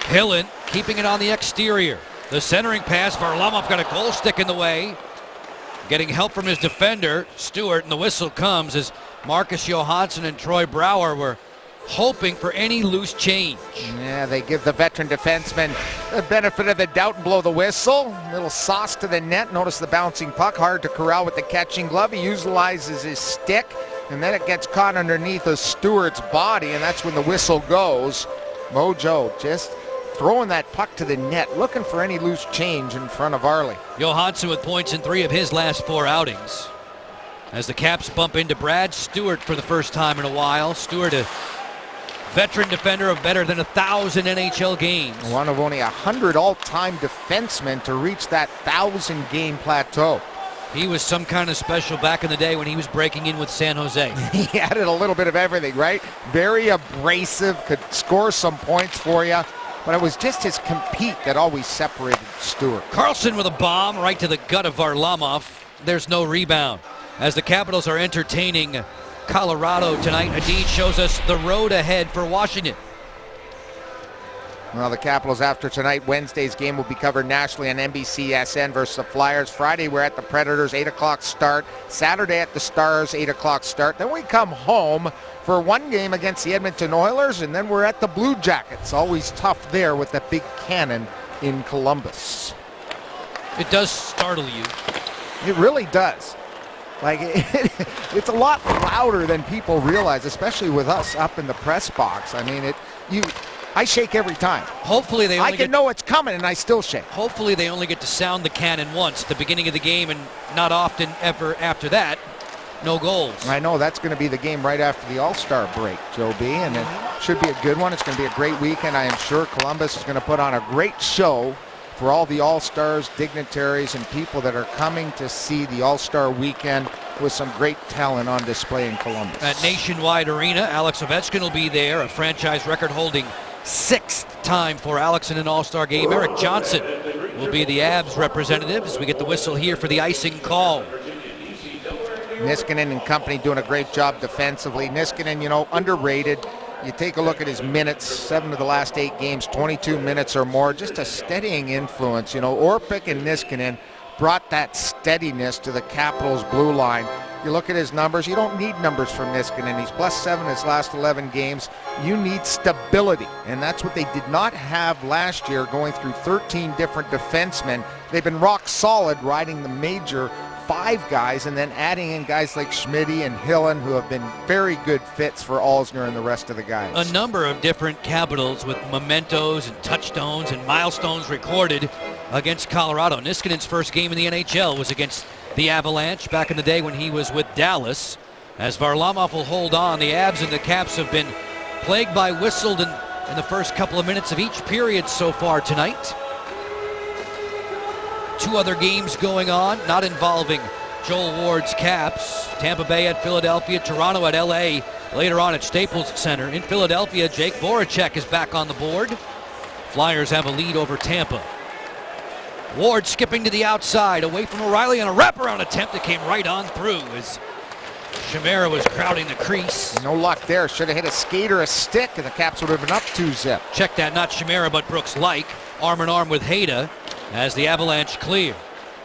Hillen keeping it on the exterior. The centering pass, Varlamov got a goal stick in the way. Getting help from his defender, Stewart, and the whistle comes as Marcus Johansson and Troy Brouwer were hoping for any loose change. Yeah, they give the veteran defenseman the benefit of the doubt and blow the whistle. Little sauce to the net. Notice the bouncing puck, hard to corral with the catching glove. He utilizes his stick, and then it gets caught underneath of Stewart's body, and that's when the whistle goes. Mojo just throwing that puck to the net, looking for any loose change in front of Varley. Johansson with points in 3 of his last 4 outings. As the Caps bump into Brad Stewart for the first time in a while. Stewart, a veteran defender of better than 1,000 NHL games. One of only 100 all-time defensemen to reach that 1,000-game plateau. He was some kind of special back in the day when he was breaking in with San Jose. He added a little bit of everything, right? Very abrasive, could score some points for you, but it was just his compete that always separated Stewart. Carlson with a bomb right to the gut of Varlamov. There's no rebound. As the Capitals are entertaining Colorado tonight, Hadid shows us the road ahead for Washington. Well, the Capitals after tonight, Wednesday's game will be covered nationally on NBCSN versus the Flyers. Friday, we're at the Predators, 8 o'clock start. Saturday at the Stars, 8 o'clock start. Then we come home for one game against the Edmonton Oilers, and then we're at the Blue Jackets. Always tough there with the big cannon in Columbus. It does startle you. It really does. Like, it's a lot louder than people realize, especially with us up in the press box. I mean, I shake every time. Hopefully they only I can know it's coming, and I still shake. Hopefully they only get to sound the cannon once at the beginning of the game, and not often ever after that. No goals. I know that's going to be the game right after the All-Star break, Joe B, and it should be a good one. It's going to be a great weekend. I am sure Columbus is going to put on a great show for all the All-Stars, dignitaries, and people that are coming to see the All-Star weekend with some great talent on display in Columbus. At Nationwide Arena, Alex Ovechkin will be there, a franchise record-holding 6th time for Alex in an All-Star game. Eric Johnson will be the Avs representative as we get the whistle here for the icing call. Niskanen and company doing a great job defensively. Niskanen, underrated. You take a look at his minutes, 7 of the last 8 games, 22 minutes or more, just a steadying influence. Orpik and Niskanen brought that steadiness to the Capitals' blue line. You look at his numbers. You don't need numbers from Niskanen. He's +7 his last 11 games. You need stability, and that's what they did not have last year, going through 13 different defensemen. They've been rock solid riding the major 5 guys and then adding in guys like Schmitty and Hillen, who have been very good fits for Alzner and the rest of the guys. A number of different Capitals with mementos and touchstones and milestones recorded against Colorado. Niskanen's first game in the NHL was against the Avalanche back in the day when he was with Dallas. As Varlamov will hold on, the Avs and the Caps have been plagued by whistled in the first couple of minutes of each period so far tonight. 2 other games going on, not involving Joel Ward's Caps. Tampa Bay at Philadelphia, Toronto at LA, later on at Staples Center. In Philadelphia, Jake Voracek is back on the board. Flyers have a lead over Tampa. Ward skipping to the outside, away from O'Reilly on a wraparound attempt that came right on through as Chimera was crowding the crease. No luck there. Should have hit a skate or a stick, and the Caps would have been up 2-zip. Check that, not Chimera, but Brooks Laich, arm in arm with Hayda as the Avalanche clear.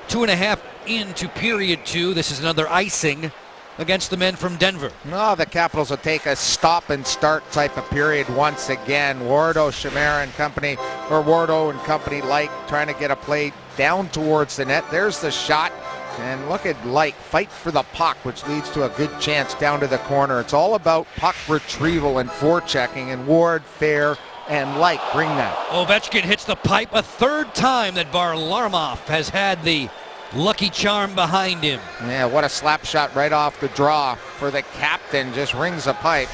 2.5 into period 2. This is another icing against the men from Denver. No, the Capitals will take a stop and start type of period once again. Wardo, Chimera and company, or Wardo and company, like trying to get a play down towards the net. There's the shot. And look at Laich fight for the puck, which leads to a good chance down to the corner. It's all about puck retrieval and forechecking, and Ward, Fair, and Laich bring that. Ovechkin hits the pipe a 3rd time that Varlamov has had the lucky charm behind him. Yeah, what a slap shot right off the draw for the captain. Just rings a pipe.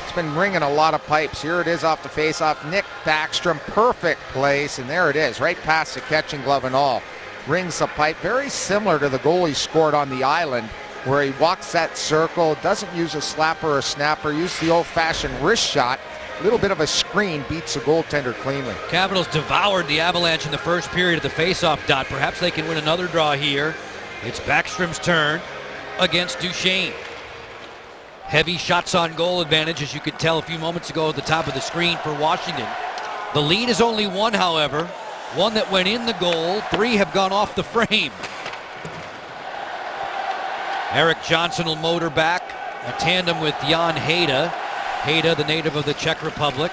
It's been ringing a lot of pipes. Here it is off the face-off. Nick Backstrom, perfect place, and there it is, right past the catching glove and all. Rings a pipe, very similar to the goal he scored on the island, where he walks that circle, doesn't use a slapper or a snapper, uses the old-fashioned wrist shot. A little bit of a screen, beats the goaltender cleanly. Capitals devoured the Avalanche in the first period of the face-off dot. Perhaps they can win another draw here. It's Backstrom's turn against Duchesne. Heavy shots on goal advantage, as you could tell a few moments ago at the top of the screen for Washington. The lead is only 1, however. 1 that went in the goal. 3 have gone off the frame. Eric Johnson will motor back, a tandem with Jan Hayda. Hayda, the native of the Czech Republic.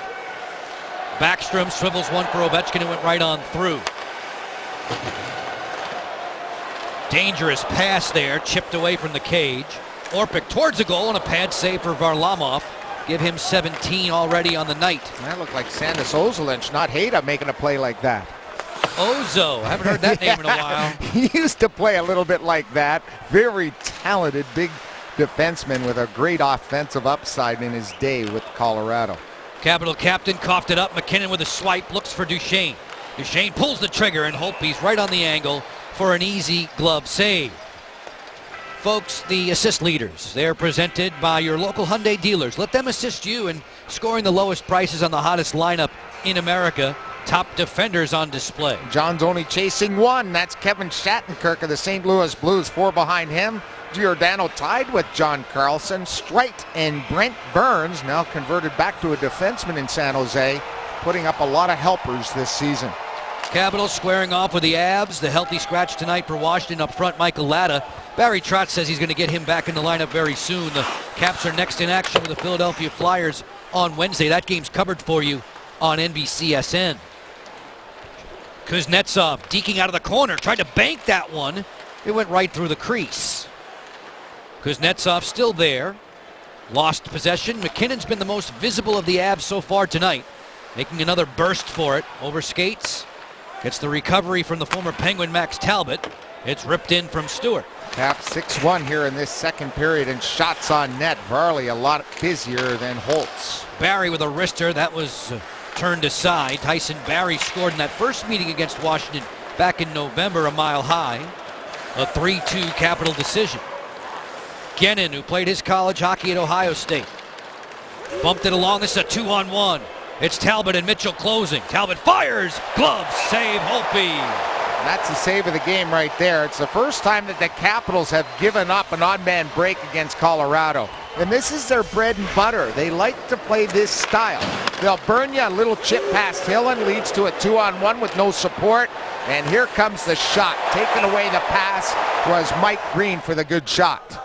Backstrom swivels one for Ovechkin and went right on through. Dangerous pass there, chipped away from the cage. Orpik towards the goal and a pad save for Varlamov. Give him 17 already on the night. That looked like Sandis Ozolinsh, not Hayda, making a play like that. Ozo, haven't heard that name in a while. He used to play a little bit like that. Very talented, big defenseman with a great offensive upside in his day with Colorado. Capital captain coughed it up. McKinnon with a swipe, looks for Duchesne. Duchesne pulls the trigger and Holtby's right on the angle for an easy glove save. Folks, the assist leaders, they're presented by your local Hyundai dealers. Let them assist you in scoring the lowest prices on the hottest lineup in America. Top defenders on display. John's only chasing 1. That's Kevin Shattenkirk of the St. Louis Blues. 4 behind him. Giordano tied with John Carlson. Streit and Brent Burns, now converted back to a defenseman in San Jose, putting up a lot of helpers this season. Capitals squaring off with the Avs. The healthy scratch tonight for Washington up front, Michael Latta. Barry Trotz says he's going to get him back in the lineup very soon. The Caps are next in action with the Philadelphia Flyers on Wednesday. That game's covered for you on NBCSN. Kuznetsov deking out of the corner, tried to bank that one. It went right through the crease. Kuznetsov still there. Lost possession. McKinnon's been the most visible of the Avs so far tonight, making another burst for it. Over skates. Gets the recovery from the former Penguin Max Talbot. It's ripped in from Stewart. Caps 6-1 here in this second period, and shots on net. Varley a lot busier than Holtz. Barry with a wrister. That was turned aside. Tyson Barrie scored in that first meeting against Washington back in November, a mile high. A 3-2 Capital decision. Gennin, who played his college hockey at Ohio State, bumped it along. This is a 2-on-1. It's Talbot and Mitchell closing. Talbot fires. Glove save, Holtby. That's the save of the game right there. It's the first time that the Capitals have given up an odd man break against Colorado. And this is their bread and butter. They like to play this style. They'll burn you. A little chip past Hillen leads to a 2-on-1 with no support. And here comes the shot. Taking away the pass was Mike Green for the good shot.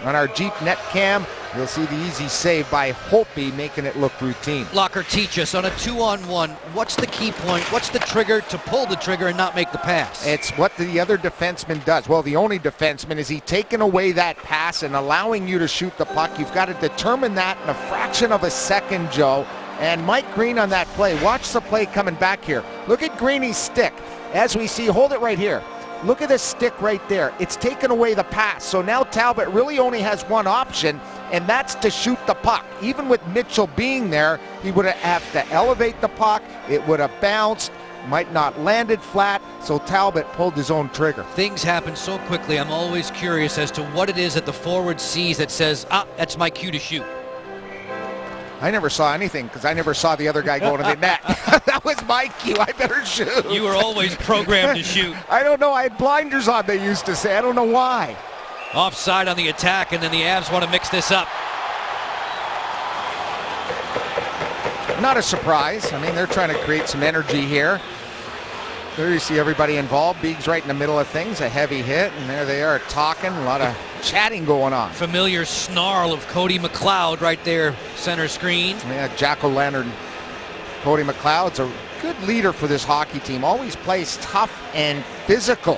on our Jeep net cam, you'll see the easy save by Holtby making it look routine. Locker, teach us, on a 2-on-1, what's the key point? What's the trigger to pull the trigger and not make the pass? It's what the other defenseman does. Well, the only defenseman is he taking away that pass and allowing you to shoot the puck. You've got to determine that in a fraction of a second, Joe. And Mike Green on that play. Watch the play coming back here. Look at Greeny's stick. As we see, hold it right here. Look at this stick right there. It's taken away the pass. So now Talbot really only has one option, and that's to shoot the puck. Even with Mitchell being there, he would have to elevate the puck. It would have bounced, might not landed flat, so Talbot pulled his own trigger. Things happen so quickly. I'm always curious as to what it is that the forward sees that says, that's my cue to shoot. I never saw anything because I never saw the other guy going to the net. That was my cue. I better shoot. You were always programmed to shoot. I don't know. I had blinders on, they used to say. I don't know why. Offside on the attack, and then the Avs want to mix this up. Not a surprise. I mean, they're trying to create some energy here. There you see everybody involved. Beeg's right in the middle of things. A heavy hit, and there they are talking. A lot of chatting going on. Familiar snarl of Cody McLeod right there, center screen. Yeah, Jack-o'-lantern. Cody McLeod's a good leader for this hockey team. Always plays tough and physical.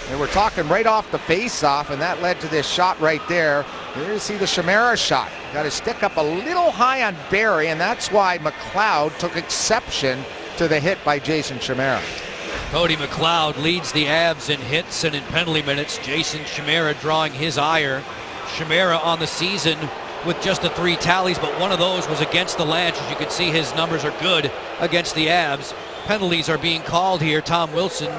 And we're talking right off the face-off, and that led to this shot right there. There you see the Chimera shot. Got his stick up a little high on Barry, and that's why McLeod took exception to the hit by Jason Chimera. Cody McLeod leads the Avs in hits and in penalty minutes. Jason Chimera drawing his ire. Chimera on the season with just the 3 tallies, but one of those was against the Lanch. As you can see, his numbers are good against the Avs. Penalties are being called here. Tom Wilson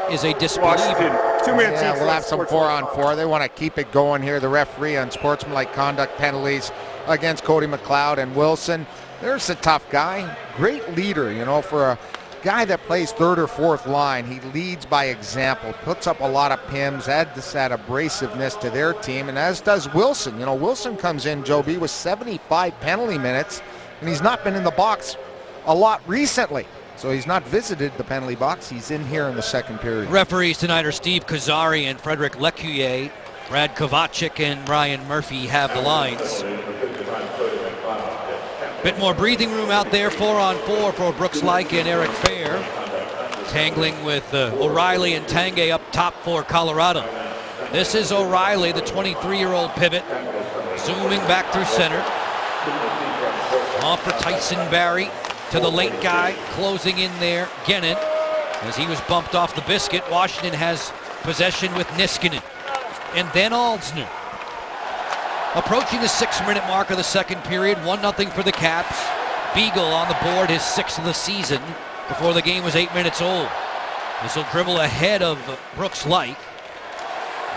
is a disbeliever. 2 minutes. Yeah, we'll have some 4-on-4. They want to keep it going here. The referee on sportsmanlike conduct penalties against Cody McLeod and Wilson. There's a tough guy. Great leader, you know, for a guy that plays 3rd or 4th line. He leads by example, puts up a lot of PIMs, adds that abrasiveness to their team, and as does Wilson. You know, Wilson comes in, Joe B, with 75 penalty minutes, and he's not been in the box a lot recently. So he's not visited the penalty box. He's in here in the second period. Referees tonight are Steve Kazari and Frederick Lecuyer. Brad Kovacic and Ryan Murphy have the lines. Bit more breathing room out there, 4-on-4 for Brooks Laich and Eric Fair. Tangling with O'Reilly and Tanguay up top for Colorado. This is O'Reilly, the 23-year-old pivot, zooming back through center. Off for Tyson Barrie to the late guy, closing in there, Gennin. As he was bumped off the biscuit, Washington has possession with Niskanen. And then Aldsner. Approaching the 6-minute mark of the second period, 1-0 for the Caps. Beagle on the board, his 6th of the season, before the game was 8 minutes old. This will dribble ahead of Brooks Laich.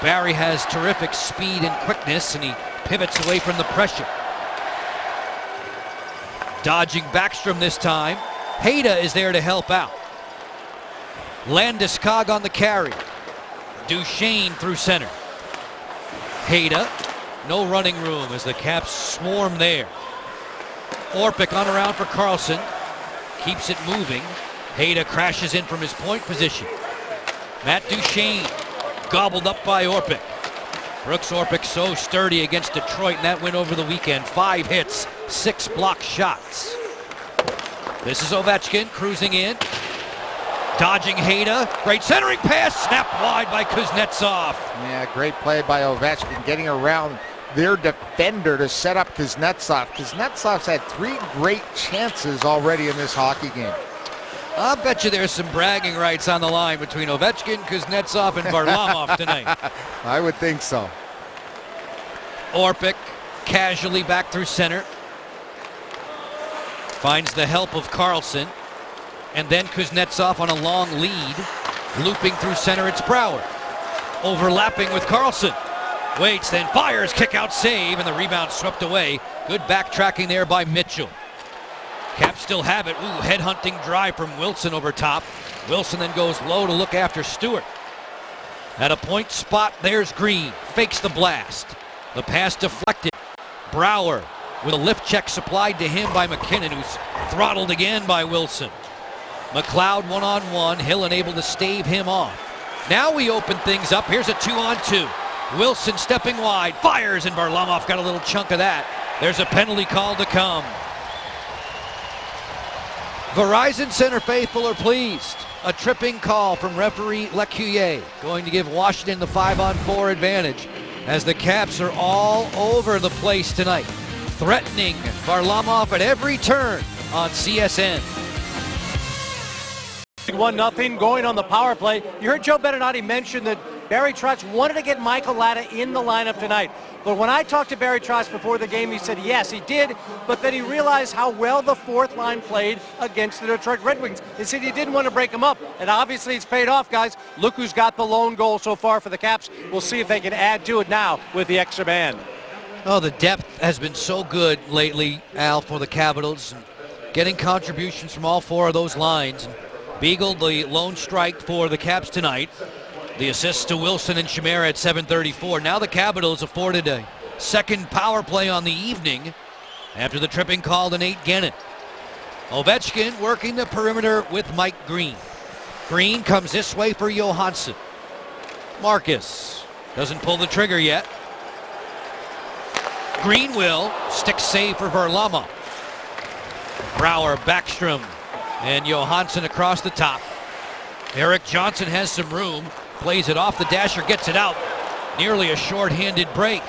Barrie has terrific speed and quickness, and he pivots away from the pressure. Dodging Backstrom this time. Hayda is there to help out. Landeskog on the carry. Duchesne through center. Hayda. No running room as the Caps swarm there. Orpik on around for Carlson. Keeps it moving. Hayda crashes in from his point position. Matt Duchesne gobbled up by Orpik. Brooks Orpik so sturdy against Detroit in that win over the weekend. 5 hits, 6 block shots. This is Ovechkin cruising in. Dodging Hayda. Great centering pass. Snapped wide by Kuznetsov. Yeah, great play by Ovechkin, getting around their defender to set up Kuznetsov. Kuznetsov's had 3 great chances already in this hockey game. I'll bet you there's some bragging rights on the line between Ovechkin, Kuznetsov, and Varlamov tonight. I would think so. Orpik casually back through center. Finds the help of Carlson. And then Kuznetsov on a long lead. Looping through center, it's Brouwer. Overlapping with Carlson. Waits, then fires, kick out save, and the rebound swept away. Good backtracking there by Mitchell. Caps still have it. Ooh, headhunting drive from Wilson over top. Wilson then goes low to look after Stewart. At a point spot, there's Green. Fakes the blast. The pass deflected. Brouwer with a lift check supplied to him by McKinnon, who's throttled again by Wilson. McLeod 1-on-1. Hill unable to stave him off. Now we open things up. Here's a 2-on-2. Wilson stepping wide, fires, and Varlamov got a little chunk of that. There's a penalty call to come. Verizon Center faithful are pleased. A tripping call from referee Lecuyer, going to give Washington the 5-on-4 advantage as the Caps are all over the place tonight, threatening Varlamov at every turn on CSN. 1-0 going on the power play. You heard Joe Beninati mention that Barry Trotz wanted to get Michael Latta in the lineup tonight. But when I talked to Barry Trotz before the game, he said yes, he did, but then he realized how well the fourth line played against the Detroit Red Wings. He said he didn't want to break them up, and obviously it's paid off, guys. Look who's got the lone goal so far for the Caps. We'll see if they can add to it now with the extra man. Oh, the depth has been so good lately, Al, for the Capitals. Getting contributions from all four of those lines. Beagle, the lone strike for the Caps tonight. The assists to Wilson and Chimera at 7:34. Now the Capitals afforded a second power play on the evening after the tripping call to Nate Gennett. Ovechkin working the perimeter with Mike Green. Green comes this way for Johansson. Marcus doesn't pull the trigger yet. Green will. Stick save for Varlamov. Brouwer, Backstrom, and Johansson across the top. Eric Johnson has some room. Plays it off the dasher, gets it out. Nearly a short-handed break.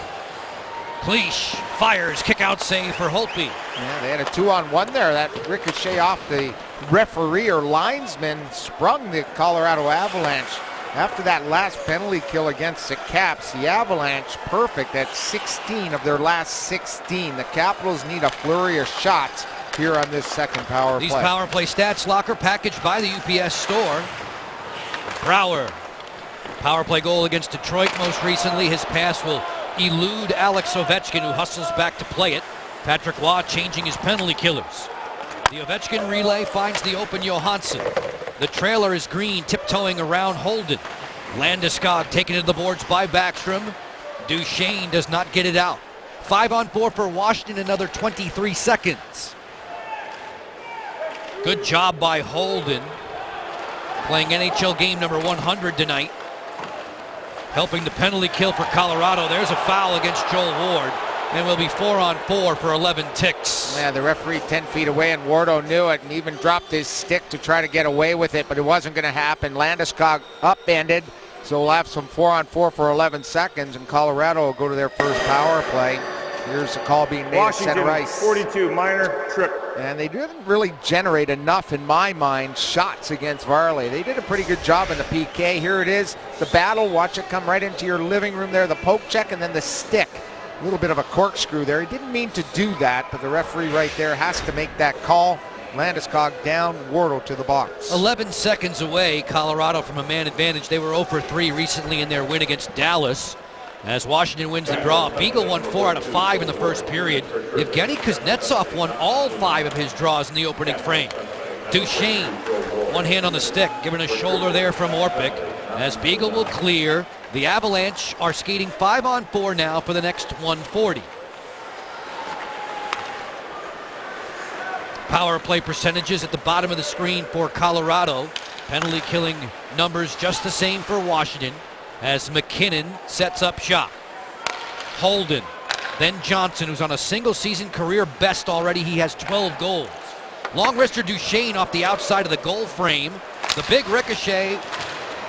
Cleach fires, kick-out save for Holtby. Yeah, they had a 2-on-1 there. That ricochet off the referee or linesman sprung the Colorado Avalanche. After that last penalty kill against the Caps, the Avalanche perfect at 16 of their last 16. The Capitals need a flurry of shots here on this second power play. These power play stats locker packaged by the UPS store. Brouwer. Power play goal against Detroit most recently. His pass will elude Alex Ovechkin, who hustles back to play it. Patrick Waugh changing his penalty killers. The Ovechkin relay finds the open Johansson. The trailer is Green, tiptoeing around Holden. Landeskog taken to the boards by Backstrom. Duchesne does not get it out. 5-on-4 for Washington, another 23 seconds. Good job by Holden. Playing NHL game number 100 tonight. Helping the penalty kill for Colorado. There's a foul against Joel Ward. And will be 4-on-4 for 11 ticks. Yeah, the referee 10 feet away, and Wardo knew it and even dropped his stick to try to get away with it, but it wasn't going to happen. Landeskog upended, so we'll have some 4-on-4 for 11 seconds, and Colorado will go to their first power play. Here's the call being made at center ice. 42, minor trip. And they didn't really generate enough, in my mind, shots against Varley. They did a pretty good job in the PK. Here it is, the battle. Watch it come right into your living room there. The poke check and then the stick. A little bit of a corkscrew there. He didn't mean to do that, but the referee right there has to make that call. Landeskog down, Wardle to the box. 11 seconds away, Colorado from a man advantage. They were 0 for 3 recently in their win against Dallas. As Washington wins the draw, Beagle won 4 out of 5 in the first period. Evgeny Kuznetsov won all 5 of his draws in the opening frame. Duchesne, one hand on the stick, given a shoulder there from Orpik. As Beagle will clear, the Avalanche are skating 5-on-4 now for the next 140. Power play percentages at the bottom of the screen for Colorado. Penalty killing numbers just the same for Washington. As McKinnon sets up shot. Holden, then Johnson, who's on a single season career best already. He has 12 goals. Long wrister Duchesne off the outside of the goal frame. The big ricochet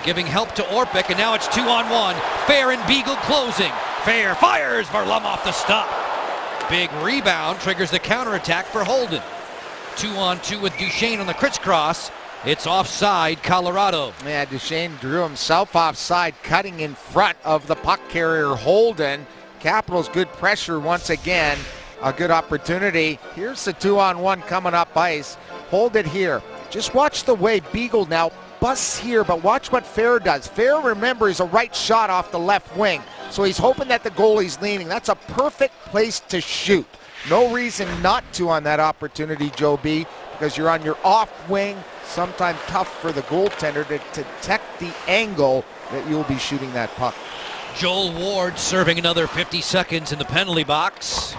giving help to Orpik, and now it's 2-on-1. Fair and Beagle closing. Fair fires, Varlamov the stop. Big rebound triggers the counterattack for Holden. 2-on-2 with Duchesne on the crisscross. It's offside, Colorado. Yeah, Duchesne drew himself offside, cutting in front of the puck carrier Holden. Capitals good pressure once again. A good opportunity. Here's the 2-on-1 coming up ice. Hold it here. Just watch the way Beagle now busts here, but watch what Fair does. Fair, remember, is a right shot off the left wing, so he's hoping that the goalie's leaning. That's a perfect place to shoot. No reason not to on that opportunity, Joe B, because you're on your off wing. Sometimes tough for the goaltender to detect the angle that you'll be shooting that puck. Joel Ward serving another 50 seconds in the penalty box.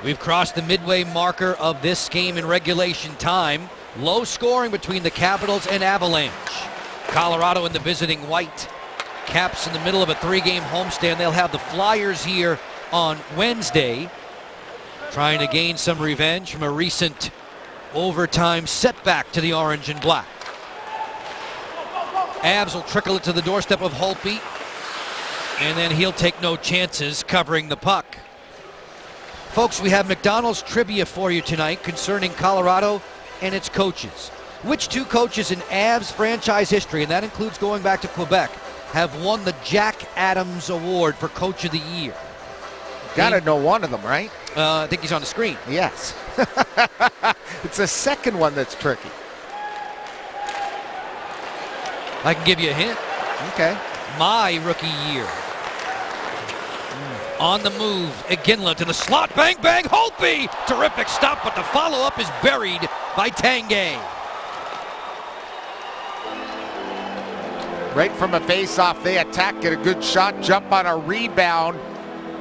We've crossed the midway marker of this game in regulation time. Low scoring between the Capitals and Avalanche. Colorado in the visiting white. Caps in the middle of a 3-game homestand. They'll have the Flyers here on Wednesday, trying to gain some revenge from a recent overtime setback to the orange and black. Avs will trickle it to the doorstep of Holtby, and then he'll take no chances covering the puck. Folks, we have McDonald's trivia for you tonight concerning Colorado and its coaches. Which two coaches in Avs franchise history, and that includes going back to Quebec, have won the Jack Adams Award for Coach of the Year? Gotta know one of them, right? I think he's on the screen. Yes. It's the second one that's tricky. I can give you a hint. Okay. My rookie year. On the move, Iginla to the slot, bang, bang, Holtby! Terrific stop, but the follow-up is buried by Tanguay. Right from a face-off, they attack, get a good shot, jump on a rebound.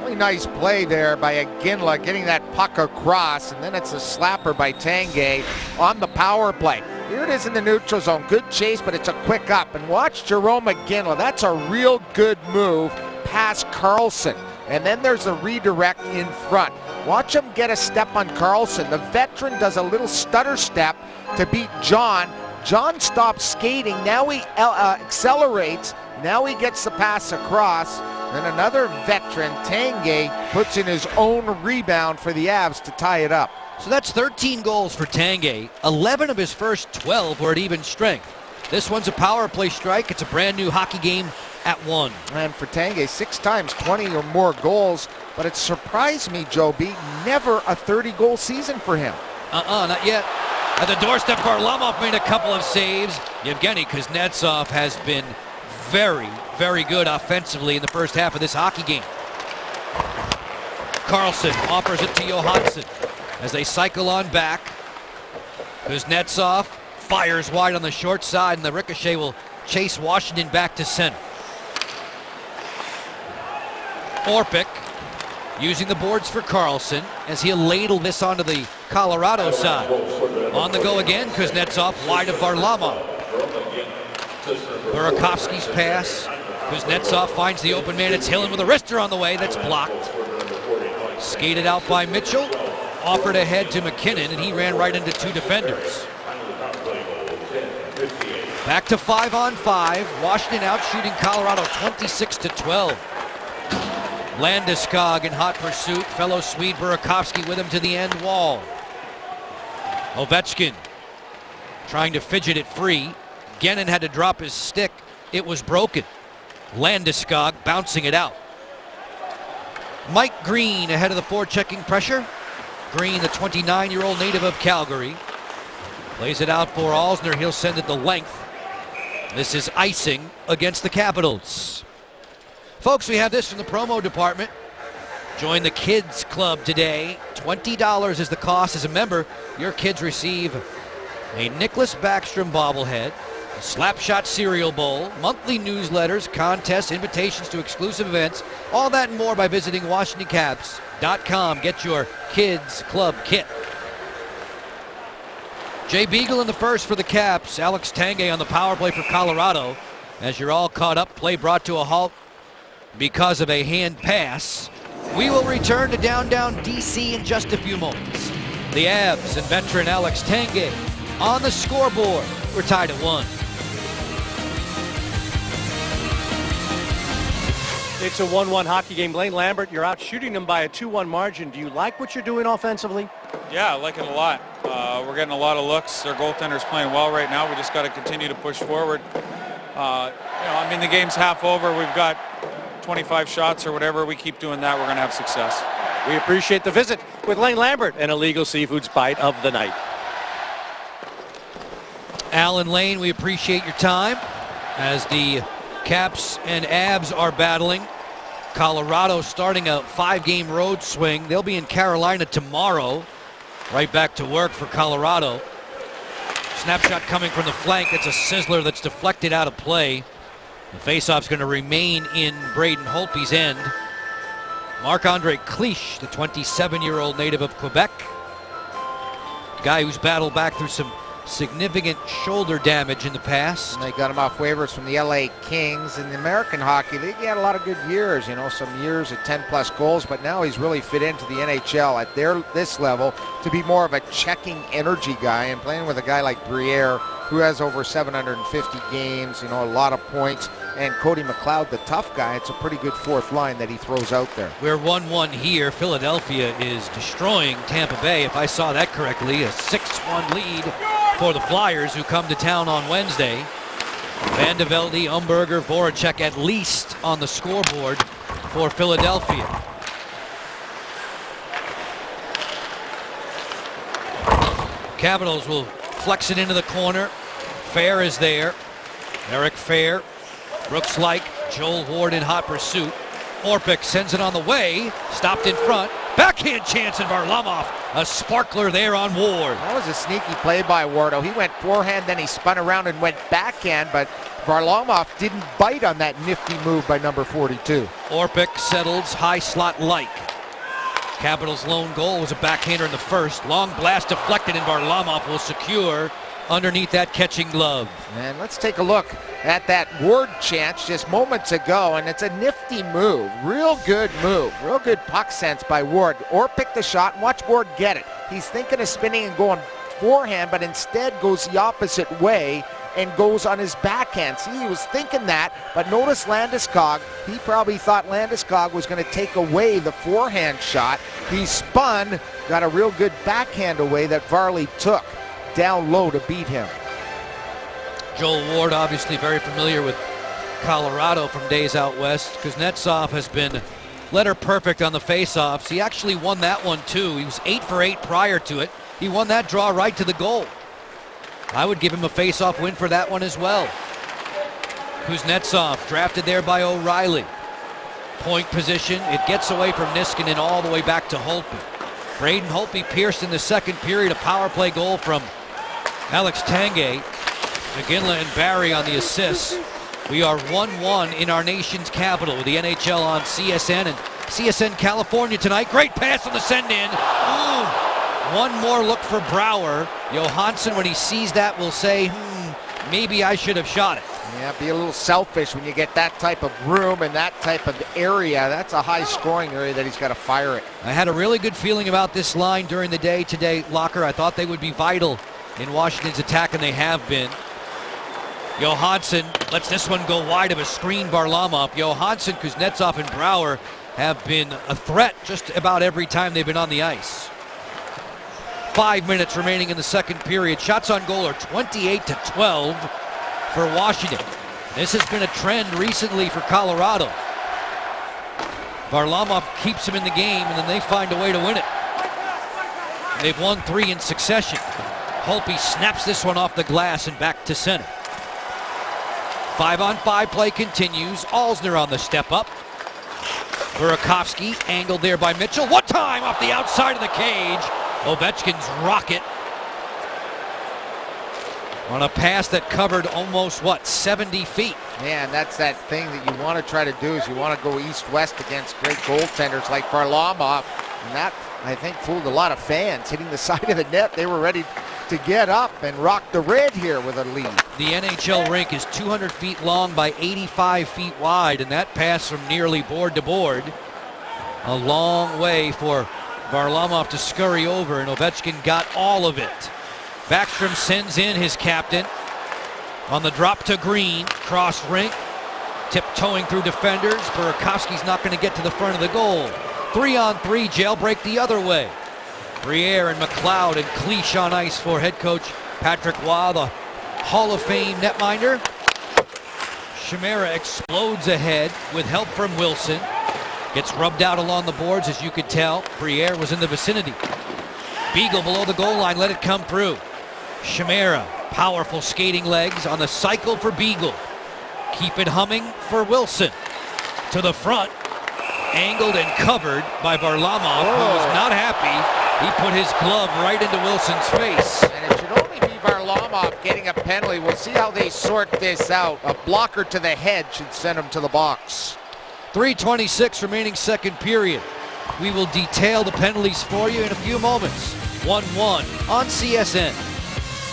Really nice play there by Iginla, getting that puck across, and then it's a slapper by Tanguay on the power play. Here it is in the neutral zone. Good chase, but it's a quick up. And watch Jerome Iginla. That's a real good move past Carlson. And then there's a redirect in front. Watch him get a step on Carlson. The veteran does a little stutter step to beat John. John stops skating. Now he accelerates. Now he gets the pass across. Then another veteran, Tanguay, puts in his own rebound for the Avs to tie it up. So that's 13 goals for Tanguay. 11 of his first 12 were at even strength. This one's a power play strike. It's a brand new hockey game at 1. And for Tanguay, 6 times 20 or more goals. But it surprised me, Joe B, never a 30-goal season for him. Not yet. At the doorstep, Varlamov made a couple of saves. Yevgeny Kuznetsov has been very, very good offensively in the first half of this hockey game. Carlson offers it to Johansson as they cycle on back. Kuznetsov fires wide on the short side, and the ricochet will chase Washington back to center. Orpik using the boards for Carlson as he'll ladle this onto the Colorado side. On the go again, Kuznetsov wide of Varlamov. Burakovsky's pass. Kuznetsov finds the open man. It's Hillen with a wrister on the way. That's blocked. Skated out by Mitchell. Offered ahead to McKinnon, and he ran right into 2 defenders. Back to 5-on-5. Washington out shooting Colorado 26-12. Landeskog in hot pursuit. Fellow Swede Burakovsky with him to the end wall. Ovechkin trying to fidget it free. Gennon had to drop his stick. It was broken. Landeskog bouncing it out. Mike Green ahead of the forechecking pressure. Green, the 29-year-old native of Calgary. Plays it out for Alsner. He'll send it the length. This is icing against the Capitals. Folks, we have this from the promo department. Join the Kids Club today. $20 is the cost as a member. Your kids receive a Nicholas Backstrom bobblehead, a Slapshot cereal bowl, monthly newsletters, contests, invitations to exclusive events, all that and more by visiting WashingtonCaps.com. Get your Kids Club kit. Jay Beagle in the first for the Caps. Alex Tanguay on the power play for Colorado. As you're all caught up, play brought to a halt because of a hand pass. We will return to downtown DC in just a few moments. The Avs and veteran Alex Tanguay on the scoreboard. We're tied at 1. It's a 1-1 hockey game. Lane Lambert, you're out shooting them by a 2-1 margin. Do you like what you're doing offensively? Yeah, I like it a lot. We're getting a lot of looks. Our goaltender's playing well right now. We just got to continue to push forward. The game's half over. We've got 25 shots or whatever. We keep doing that, we're going to have success. We appreciate the visit with Lane Lambert and Illegal Seafoods Bite of the Night. Alan Lane, we appreciate your time as the Caps and Avs are battling. Colorado starting a 5-game road swing. They'll be in Carolina tomorrow. Right back to work for Colorado. Snapshot coming from the flank. It's a sizzler that's deflected out of play. The faceoff's going to remain in Braden Holtby's end. Marc-Andre Cliche, the 27-year-old native of Quebec. Guy who's battled back through some significant shoulder damage in the past. And they got him off waivers from the LA Kings. In the American Hockey League, he had a lot of good years, some years at 10-plus goals, but now he's really fit into the NHL at this level to be more of a checking energy guy and playing with a guy like Briere, who has over 750 games, a lot of points, and Cody McLeod, the tough guy. It's a pretty good fourth line that he throws out there. We're 1-1 here. Philadelphia is destroying Tampa Bay, if I saw that correctly. A 6-1 lead for the Flyers, who come to town on Wednesday. Van de Velde, Umberger, Voracek at least on the scoreboard for Philadelphia. Capitals will flex it into the corner. Fair is there. Eric Fair. Brooks Laich, Joel Ward in hot pursuit. Orpik sends it on the way. Stopped in front. Backhand chance, and Varlamov, a sparkler there on Ward. That was a sneaky play by Wardo. He went forehand, then he spun around and went backhand, but Varlamov didn't bite on that nifty move by number 42. Orpik settles high slot Laich. Capitals' lone goal was a backhander in the first. Long blast deflected, and Varlamov will secure underneath that catching glove. And let's take a look at that Ward chance just moments ago, and it's a nifty move. Real good move. Real good puck sense by Ward. Orpik the shot, and watch Ward get it. He's thinking of spinning and going forehand, but instead goes the opposite way and goes on his backhand. See, he was thinking that, but notice Landeskog. He probably thought Landeskog was going to take away the forehand shot. He spun, got a real good backhand away that Varley took down low to beat him. Joel Ward, obviously very familiar with Colorado from days out west. Kuznetsov has been letter perfect on the faceoffs. He actually won that one too. He was 8 for 8 prior to it. He won that draw right to the goal. I would give him a faceoff win for that one as well. Kuznetsov drafted there by O'Reilly. Point position. It gets away from Niskanen all the way back to Holtby. Braden Holtby pierced in the second period. A power play goal from Alex Tanguay. McGinley and Barry on the assists. We are 1-1 in our nation's capital with the NHL on CSN and CSN California tonight. Great pass on the send-in. One more look for Brouwer. Johansson, when he sees that, will say, maybe I should have shot it. Yeah, be a little selfish when you get that type of room and that type of area. That's a high-scoring area that he's got to fire it. I had a really good feeling about this line during the day today, Locker. I thought they would be vital in Washington's attack, and they have been. Johansson lets this one go wide of a screen. Varlamov. Johansson, Kuznetsov, and Brouwer have been a threat just about every time they've been on the ice. 5 minutes remaining in the second period. Shots on goal are 28-12 for Washington. This has been a trend recently for Colorado. Varlamov keeps him in the game, and then they find a way to win it. They've won 3 in succession. Holtby snaps this one off the glass and back to center. 5-on-5 play continues. Alsner on the step up. Burakovsky angled there by Mitchell. One time off the outside of the cage. Ovechkin's rocket on a pass that covered almost, 70 feet. Yeah, and that's that thing that you want to try to do is you want to go east-west against great goaltenders like Varlamov. And that, I think, fooled a lot of fans. Hitting the side of the net, they were ready to get up and rock the red here with a lead. The NHL rink is 200 feet long by 85 feet wide, and that pass from nearly board to board. A long way for Varlamov to scurry over, and Ovechkin got all of it. Backstrom sends in his captain on the drop to Green. Cross rink, tiptoeing through defenders. Burakovsky's not going to get to the front of the goal. 3-on-3 jailbreak the other way. Briere and McLeod and Cleach on ice for head coach Patrick Waugh, the Hall of Fame netminder. Chimera explodes ahead with help from Wilson. Gets rubbed out along the boards, as you could tell. Briere was in the vicinity. Beagle below the goal line, let it come through. Chimera, powerful skating legs on the cycle for Beagle. Keep it humming for Wilson. To the front, angled and covered by Varlamov, who was not happy. He put his glove right into Wilson's face. And it should only be Varlamov getting a penalty. We'll see how they sort this out. A blocker to the head should send him to the box. 3:26 remaining second period. We will detail the penalties for you in a few moments. 1-1 on CSN.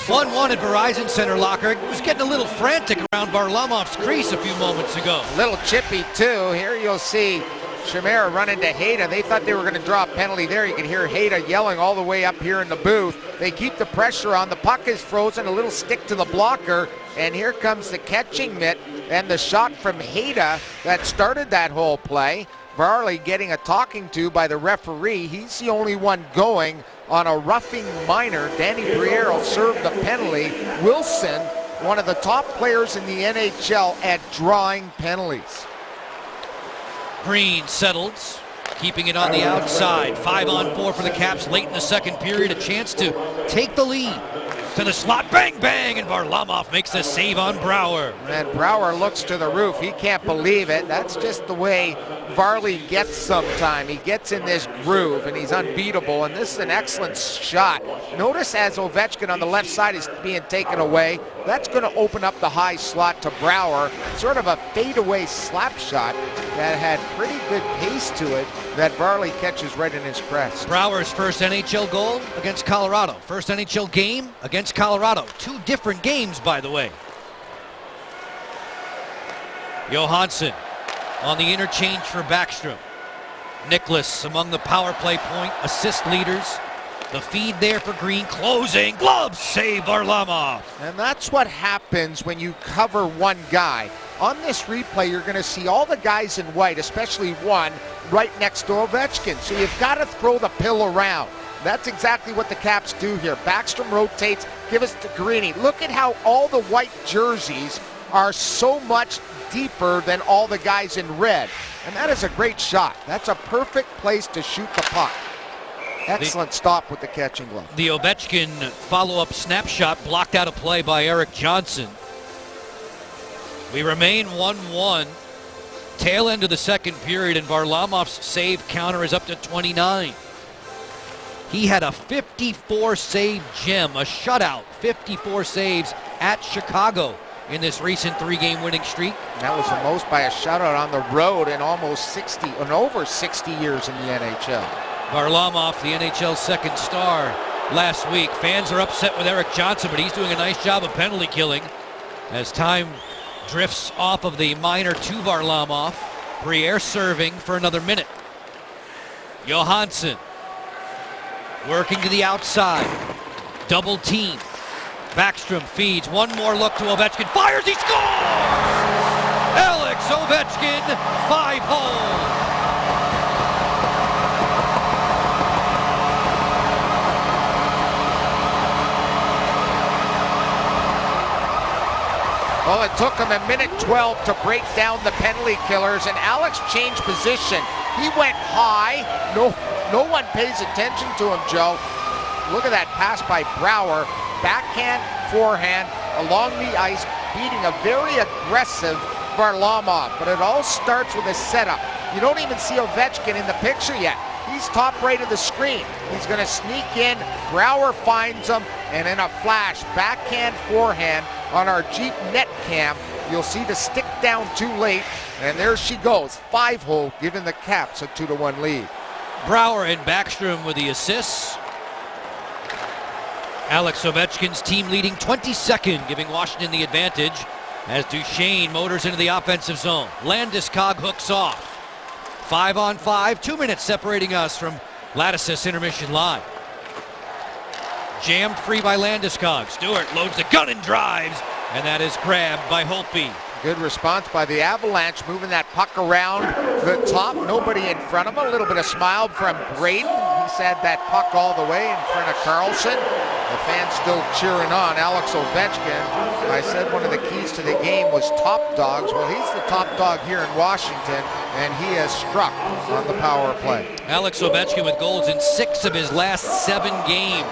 1-1 at Verizon Center. Locker was getting a little frantic around Varlamov's crease a few moments ago. Little chippy too. Here you'll see Chimera run into Hayda. They thought they were going to draw a penalty there. You can hear Hayda yelling all the way up here in the booth. They keep the pressure on. The puck is frozen. A little stick to the blocker. And here comes the catching mitt and the shot from Hayda that started that whole play. Varley getting a talking to by the referee. He's the only one going on a roughing minor. Danny Briere will serve the penalty. Wilson, one of the top players in the NHL at drawing penalties. Green settles, keeping it on the outside. 5-on-4 for the Caps late in the second period. A chance to take the lead. To the slot, bang, bang, and Varlamov makes the save on Brouwer. And Brouwer looks to the roof. He can't believe it. That's just the way Varley gets sometime. He gets in this groove, and he's unbeatable, and this is an excellent shot. Notice as Ovechkin on the left side is being taken away, that's going to open up the high slot to Brouwer. Sort of a fadeaway slap shot that had pretty good pace to it that Varley catches right in his crest. Brouwer's first NHL goal against Colorado. First NHL game against Colorado. Two different games, by the way. Johansson on the interchange for Backstrom. Nicholas among the power play point assist leaders. The feed there for Green, closing, glove save Varlamov. And that's what happens when you cover one guy. On this replay, you're going to see all the guys in white, especially one, right next to Ovechkin. So you've got to throw the pill around. That's exactly what the Caps do here. Backstrom rotates, give us to Greeny. Look at how all the white jerseys are so much deeper than all the guys in red. And that is a great shot. That's a perfect place to shoot the puck. Excellent stop with the catching glove. The Ovechkin follow-up snapshot blocked out a play by Eric Johnson. We remain 1-1. Tail end of the second period, and Varlamov's save counter is up to 29. He had a 54-save gem, a shutout, 54 saves at Chicago in this recent three-game winning streak. That was the most by a shutout on the road in almost 60, and over 60 years in the NHL. Varlamov, the NHL's second star last week. Fans are upset with Eric Johnson, but he's doing a nice job of penalty killing as time drifts off of the minor to Varlamov. Briere serving for another minute. Johansson working to the outside. Double team. Backstrom feeds. One more look to Ovechkin. Fires. He scores! Alex Ovechkin, 5-hole. Well, it took him a minute 12 to break down the penalty killers, and Alex changed position. He went high. No one pays attention to him, Joe. Look at that pass by Brouwer. Backhand, forehand, along the ice, beating a very aggressive Varlamov. But it all starts with a setup. You don't even see Ovechkin in the picture yet. He's top right of the screen. He's going to sneak in. Brouwer finds him, and in a flash, backhand, forehand on our Jeep net cam. You'll see the stick down too late, and there she goes. 5-hole, giving the Caps a 2-1 lead. Brouwer and Backstrom with the assists. Alex Ovechkin's team leading 22nd, giving Washington the advantage as Duchesne motors into the offensive zone. Landeskog hooks off. 5-on-5, 2 minutes separating us from Lattice's intermission line. Jammed free by Landeskog. Stewart loads the gun and drives, and that is grabbed by Holtby. Good response by the Avalanche, moving that puck around the top. Nobody in front of him. A little bit of smile from Braden. He's had that puck all the way in front of Carlson. The fans still cheering on Alex Ovechkin. I said one of the keys to the game was top dogs. Well, he's the top dog here in Washington, and he has struck on the power play. Alex Ovechkin with goals in 6 of his last 7 games.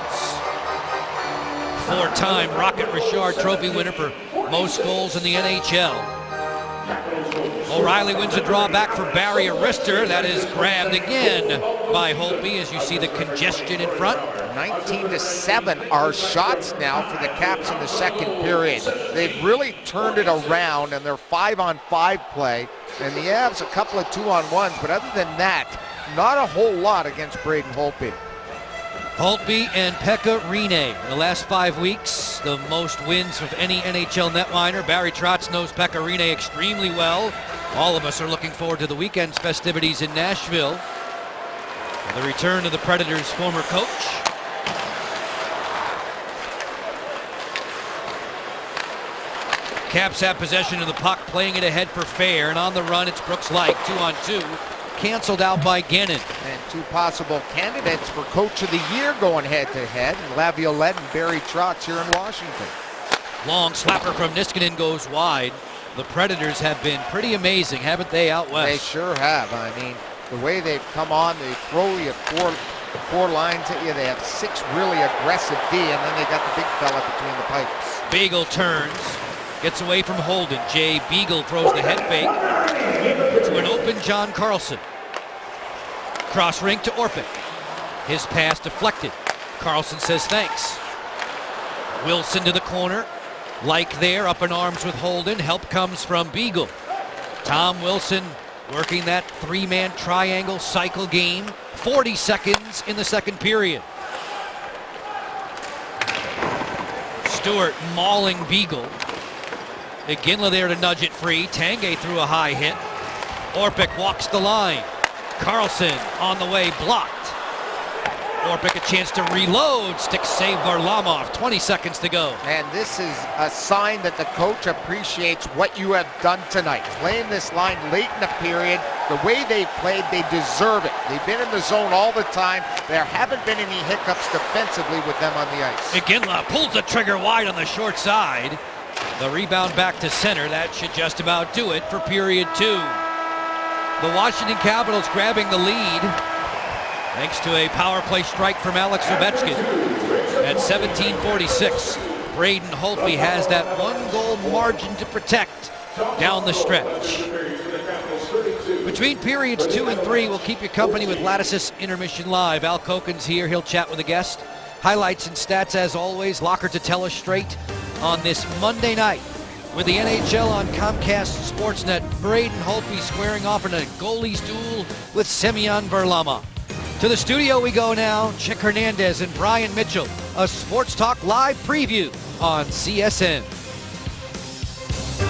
4-time Rocket Richard Trophy winner for most goals in the NHL. O'Reilly wins a draw back for Barry Arister. That is grabbed again by Holtby as you see the congestion in front. 19-7 are shots now for the Caps in the second period. They've really turned it around in their 5-on-5 play. And the Avs a couple of 2-on-1s, but other than that, not a whole lot against Braden Holtby. Holtby and Pekka Rinne. In the last 5 weeks, the most wins of any NHL netminer. Barry Trotz knows Pekka Rinne extremely well. All of us are looking forward to the weekend's festivities in Nashville. The return of the Predators' former coach. Caps have possession of the puck, playing it ahead for fair, and on the run it's Brooks Laich, 2-on-2, canceled out by Gannon. And two possible candidates for Coach of the Year going head-to-head, Laviolette and Barry Trotz here in Washington. Long slapper from Niskanen goes wide. The Predators have been pretty amazing, haven't they, out west? They sure have. I mean, the way they've come on, they throw you four lines at you. They have 6 really aggressive D, and then they got the big fella between the pipes. Beagle turns. Gets away from Holden. Jay Beagle throws the head fake to an open John Carlson. Cross rink to Orpik. His pass deflected. Carlson says thanks. Wilson to the corner. Like there, up in arms with Holden. Help comes from Beagle. Tom Wilson working that 3-man triangle cycle game. 40 seconds in the second period. Stewart mauling Beagle. Iginla there to nudge it free. Tanguay threw a high hit. Orpik walks the line. Carlson on the way, blocked. Orpik a chance to reload. Stick save Varlamov. 20 seconds to go. And this is a sign that the coach appreciates what you have done tonight. Playing this line late in the period, the way they've played, they deserve it. They've been in the zone all the time. There haven't been any hiccups defensively with them on the ice. Iginla pulls the trigger wide on the short side. The rebound back to center. That should just about do it for period 2. The Washington Capitals grabbing the lead thanks to a power play strike from Alex Ovechkin. At 17:46, Braden Holtby has that 1-goal margin to protect down the stretch. Between periods 2 and 3, we'll keep you company with Lattice's Intermission Live. Al Koken's here. He'll chat with a guest. Highlights and stats, as always. Locker to tell us straight on this Monday night with the NHL on Comcast Sportsnet. Braden Holtby squaring off in a goalies duel with Semyon Varlamov. To the studio we go now. Chick Hernandez and Brian Mitchell. A Sports Talk Live preview on CSN.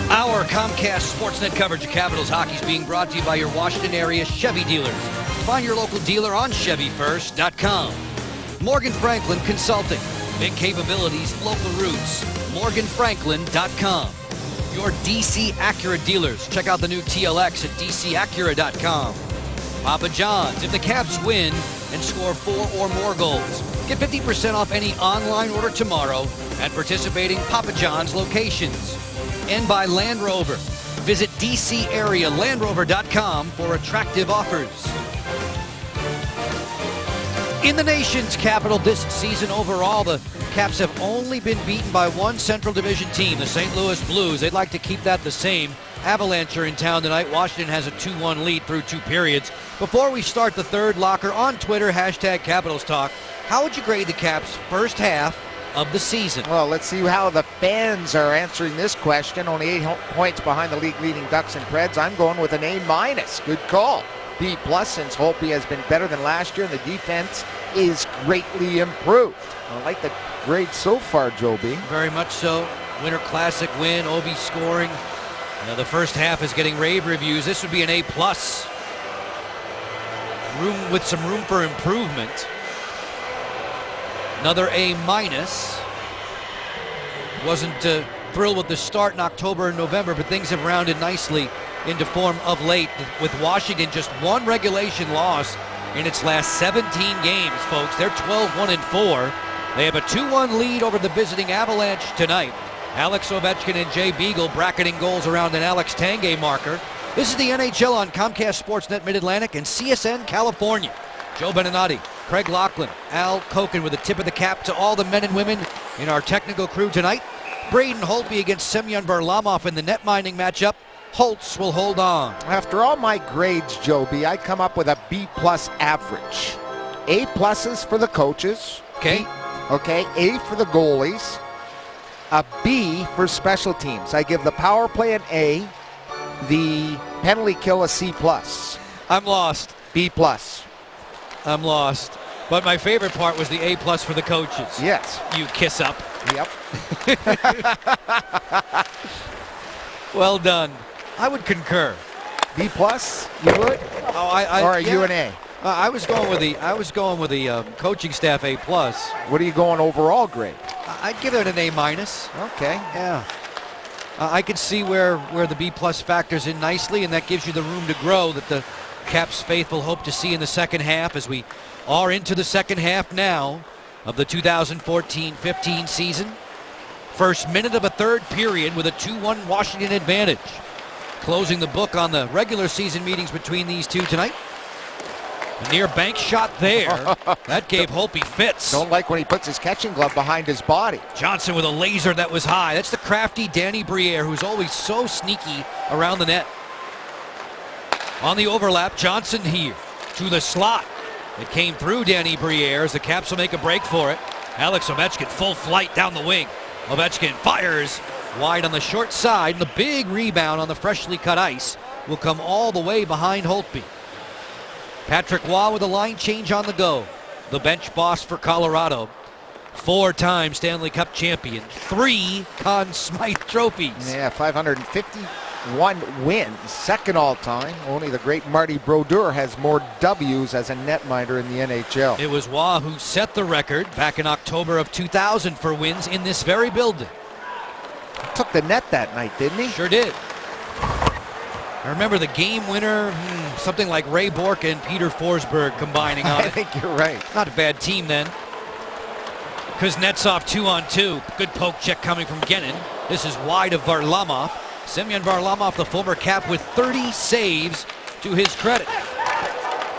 Our Comcast Sportsnet coverage of Capitals hockey is being brought to you by your Washington area Chevy dealers. Find your local dealer on ChevyFirst.com. Morgan Franklin Consulting. Big capabilities, local roots. MorganFranklin.com. Your DC Acura dealers. Check out the new TLX at DCAcura.com. Papa John's. If the Caps win and score 4 or more goals, get 50% off any online order tomorrow at participating Papa John's locations. And by Land Rover. Visit DCAreaLandRover.com for attractive offers. In the nation's capital this season overall, the Caps have only been beaten by one Central Division team, the St. Louis Blues. They'd like to keep that the same. Avalanche are in town tonight. Washington has a 2-1 lead through 2 periods. Before we start the third locker, on Twitter, hashtag Capitals Talk, how would you grade the Caps' first half of the season? Well, let's see how the fans are answering this question. Only 8 points behind the league-leading Ducks and Preds. I'm going with an A-. Good call. B+ since Holtby has been better than last year, and the defense is greatly improved. I like the grade so far, Joe B. Very much so. Winter Classic win, Ovi scoring. The first half is getting rave reviews. This would be an A+. With some room for improvement. Another A-. Wasn't thrilled with the start in October and November, but things have rounded nicely into form of late, with Washington just one regulation loss in its last 17 games, folks. They're 12-1-4. They have a 2-1 lead over the visiting Avalanche tonight. Alex Ovechkin and Jay Beagle bracketing goals around an Alex Tanguay marker. This is the NHL on Comcast Sportsnet Mid-Atlantic and CSN California. Joe Beninati, Craig Laughlin, Al Koken with a tip of the cap to all the men and women in our technical crew tonight. Braden Holtby against Semyon Varlamov in the net mining matchup. Holtz will hold on. After all my grades, Joe B, I come up with a B+ average. A+ for the coaches. Okay. Okay, A for the goalies. A B for special teams. I give the power play an A, the penalty kill a C+. I'm lost. B+. I'm lost. But my favorite part was the A+ for the coaches. Yes. You kiss up. Yep. Well done. I would concur. B+, you would? Oh, Or are yeah. you an A? I was going with the coaching staff A+. What are you going overall grade? I'd give it an A-. Okay. Yeah. I could see where the B+ factors in nicely, and that gives you the room to grow that the Caps faithful hope to see in the second half, as we are into the second half now of the 2014-15 season. First minute of a third period with a 2-1 Washington advantage. Closing the book on the regular season meetings between these two tonight. A near bank shot there. That gave Holtby fits. Don't like when he puts his catching glove behind his body. Johnson with a laser that was high. That's the crafty Danny Briere, who's always so sneaky around the net. On the overlap, Johnson here to the slot. It came through Danny Briere as the Caps will make a break for it. Alex Ovechkin full flight down the wing. Ovechkin fires wide on the short side. The big rebound on the freshly cut ice will come all the way behind Holtby. Patrick Waugh with a line change on the go. The bench boss for Colorado. 4-time Stanley Cup champion. 3 Conn Smythe trophies. Yeah, 551 wins, second all time. Only the great Marty Brodeur has more W's as a netminder in the NHL. It was Waugh who set the record back in October of 2000 for wins in this very building. Took the net that night, didn't he? Sure did. I remember the game winner, something like Ray Bourque and Peter Forsberg combining on I it. think you're right. Not a bad team then. Kuznetsov 2-on-2. Good poke check coming from Gennin. This is wide of Varlamov. Semyon Varlamov, the former Cap, with 30 saves to his credit.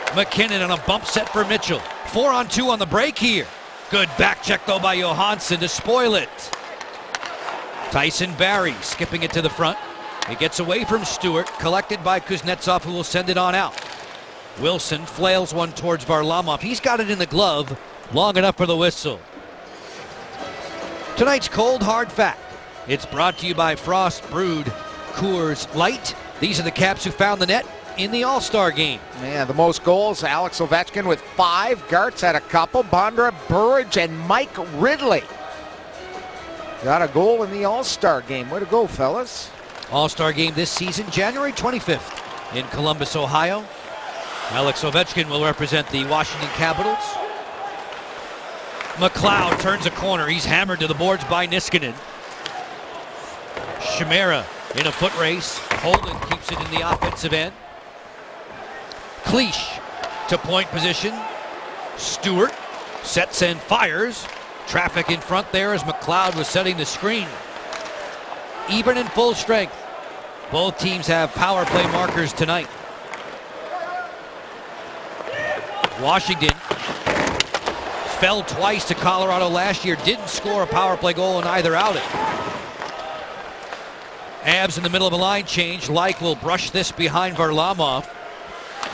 McKinnon on a bump set for Mitchell. 4-on-2 on the break here. Good back check though by Johansson to spoil it. Tyson Barrie skipping it to the front. It gets away from Stewart, collected by Kuznetsov, who will send it on out. Wilson flails one towards Varlamov. He's got it in the glove, long enough for the whistle. Tonight's Cold Hard Fact. It's brought to you by Frost Brewed Coors Light. These are the Caps who found the net in the All-Star game. Yeah, the most goals, Alex Ovechkin with 5. Gartz had a couple. Bondra, Burridge, and Mike Ridley. Got a goal in the All-Star game. Way to go, fellas. All-Star game this season, January 25th in Columbus, Ohio. Alex Ovechkin will represent the Washington Capitals. McLeod turns a corner. He's hammered to the boards by Niskanen. Chimera in a foot race. Holden keeps it in the offensive end. Cleach to point position. Stewart sets and fires. Traffic in front there as McLeod was setting the screen. Even in full strength. Both teams have power play markers tonight. Washington fell twice to Colorado last year. Didn't score a power play goal in either outing. Abs in the middle of a line change. Like will brush this behind Varlamov.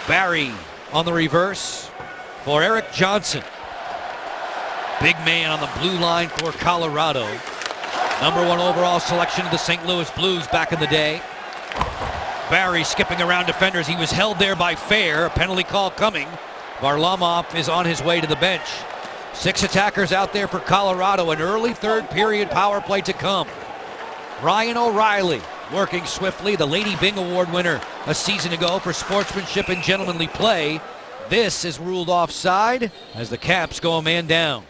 Barrie on the reverse for Eric Johnson. Big man on the blue line for Colorado. Number 1 overall selection of the St. Louis Blues back in the day. Barrie skipping around defenders. He was held there by Fair. A penalty call coming. Varlamov is on his way to the bench. 6 attackers out there for Colorado. An early third period power play to come. Ryan O'Reilly working swiftly. The Lady Byng Award winner a season ago for sportsmanship and gentlemanly play. This is ruled offside as the Caps go a man down.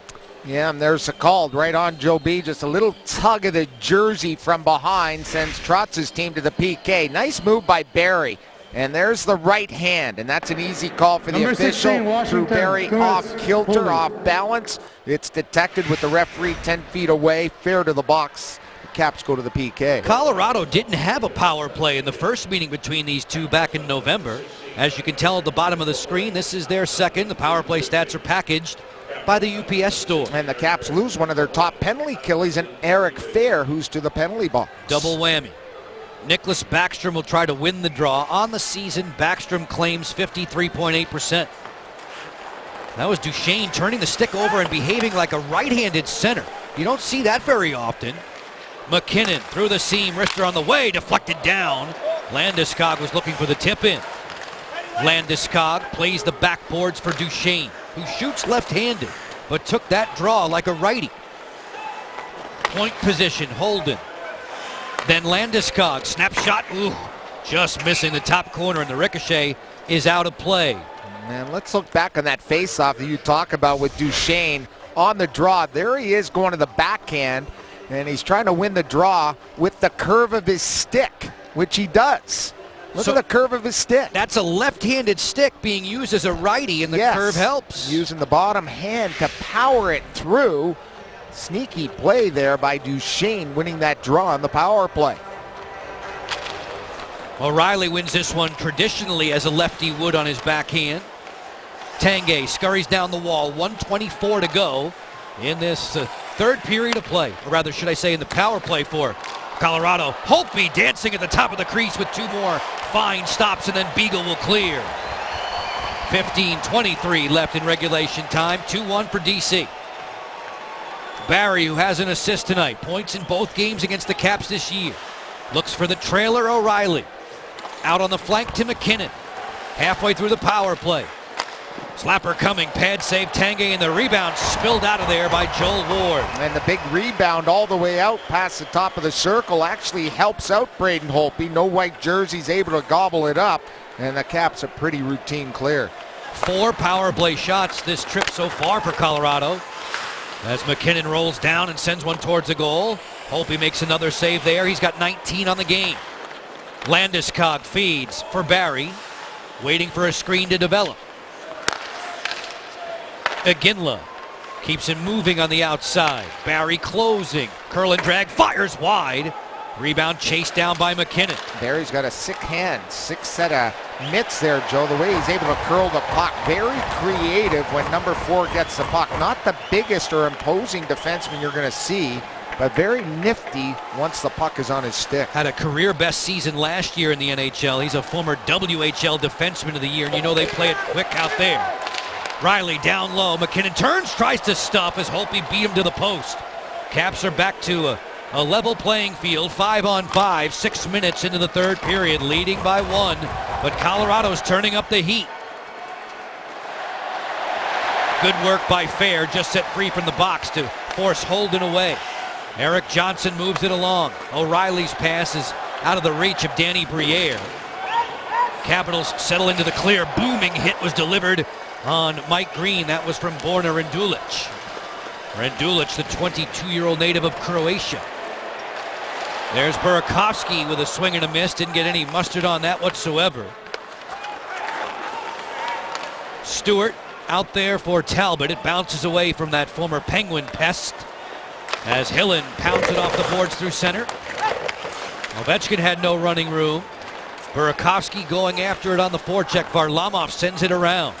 Yeah, and there's a call right on Joe B. Just a little tug of the jersey from behind sends Trotz's team to the PK. Nice move by Barrie. And there's the right hand, and that's an easy call for the Number official. 16, Washington. Drew Barrie Good. off kilter, Holding. off balance. It's detected with the referee 10 feet away. Fair to the box. The Caps go to the PK. Colorado didn't have a power play in the first meeting between these two back in November. As you can tell at the bottom of the screen, this is their second. The power play stats are packaged by the UPS store. And the Caps lose one of their top penalty killers in Eric Fair, who's to the penalty box. Double whammy. Nicholas Backstrom will try to win the draw. On the season, Backstrom claims 53.8%. That was Duchesne turning the stick over and behaving like a right-handed center. You don't see that very often. McKinnon through the seam, wrister on the way, deflected down. Landeskog was looking for the tip in. Landeskog plays the backboards for Duchesne. who shoots left-handed, but took that draw like a righty. Point position, Holden. Then Landeskog, snapshot, ooh, just missing the top corner, and the ricochet is out of play. Man, let's look back on that face-off that you talk about with Duchene on the draw. There he is going to the backhand, and he's trying to win the draw with the curve of his stick, which he does. Look at the curve of his stick. That's a left-handed stick being used as a righty, and the curve helps. Using the bottom hand to power it through. Sneaky play there by Duchene, winning that draw on the power play. O'Reilly wins this one traditionally as a lefty would on his backhand. Tanguay scurries down the wall, 1:24 to go in this third period of play. Or rather, should I say in the power play for Colorado. Holtby dancing at the top of the crease with two more fine stops, and then Beagle will clear. 15:23 left in regulation time, 2-1 for DC. Barry, who has an assist tonight, points in both games against the Caps this year. Looks for the trailer, O'Reilly. Out on the flank to McKinnon. Halfway through the power play. Slapper coming, pad save Tanguay, and the rebound spilled out of there by Joel Ward. And the big rebound all the way out past the top of the circle actually helps out Braden Holtby. No white jerseys, able to gobble it up, and the Caps a pretty routine clear. 4 power play shots this trip so far for Colorado. As McKinnon rolls down and sends one towards the goal. Holtby makes another save there. He's got 19 on the game. Landeskog feeds for Barry, waiting for a screen to develop. Iginla keeps him moving on the outside. Barry closing. Curl and drag, fires wide. Rebound chased down by McKinnon. Barry's got a sick hand, 6 set of mitts there, Joe. The way he's able to curl the puck. Very creative when number 4 gets the puck. Not the biggest or imposing defenseman you're going to see, but very nifty once the puck is on his stick. Had a career best season last year in the NHL. He's a former WHL Defenseman of the Year, and you know they play it quick out there. Riley down low. McKinnon turns, tries to stop as Holtby beat him to the post. Caps are back to a level playing field, 5-on-5, 6 minutes into the third period, leading by 1, but Colorado's turning up the heat. Good work by Fair, just set free from the box to force Holden away. Eric Johnson moves it along. O'Reilly's pass is out of the reach of Danny Briere. Capitals settle into the clear. Booming hit was delivered on Mike Green. That was from Borna Randulic. Randulic, the 22-year-old native of Croatia. There's Burakovsky with a swing and a miss. Didn't get any mustard on that whatsoever. Stewart out there for Talbot. It bounces away from that former Penguin pest as Hillen pounds it off the boards through center. Ovechkin had no running room. Burakovsky going after it on the forecheck. Varlamov sends it around.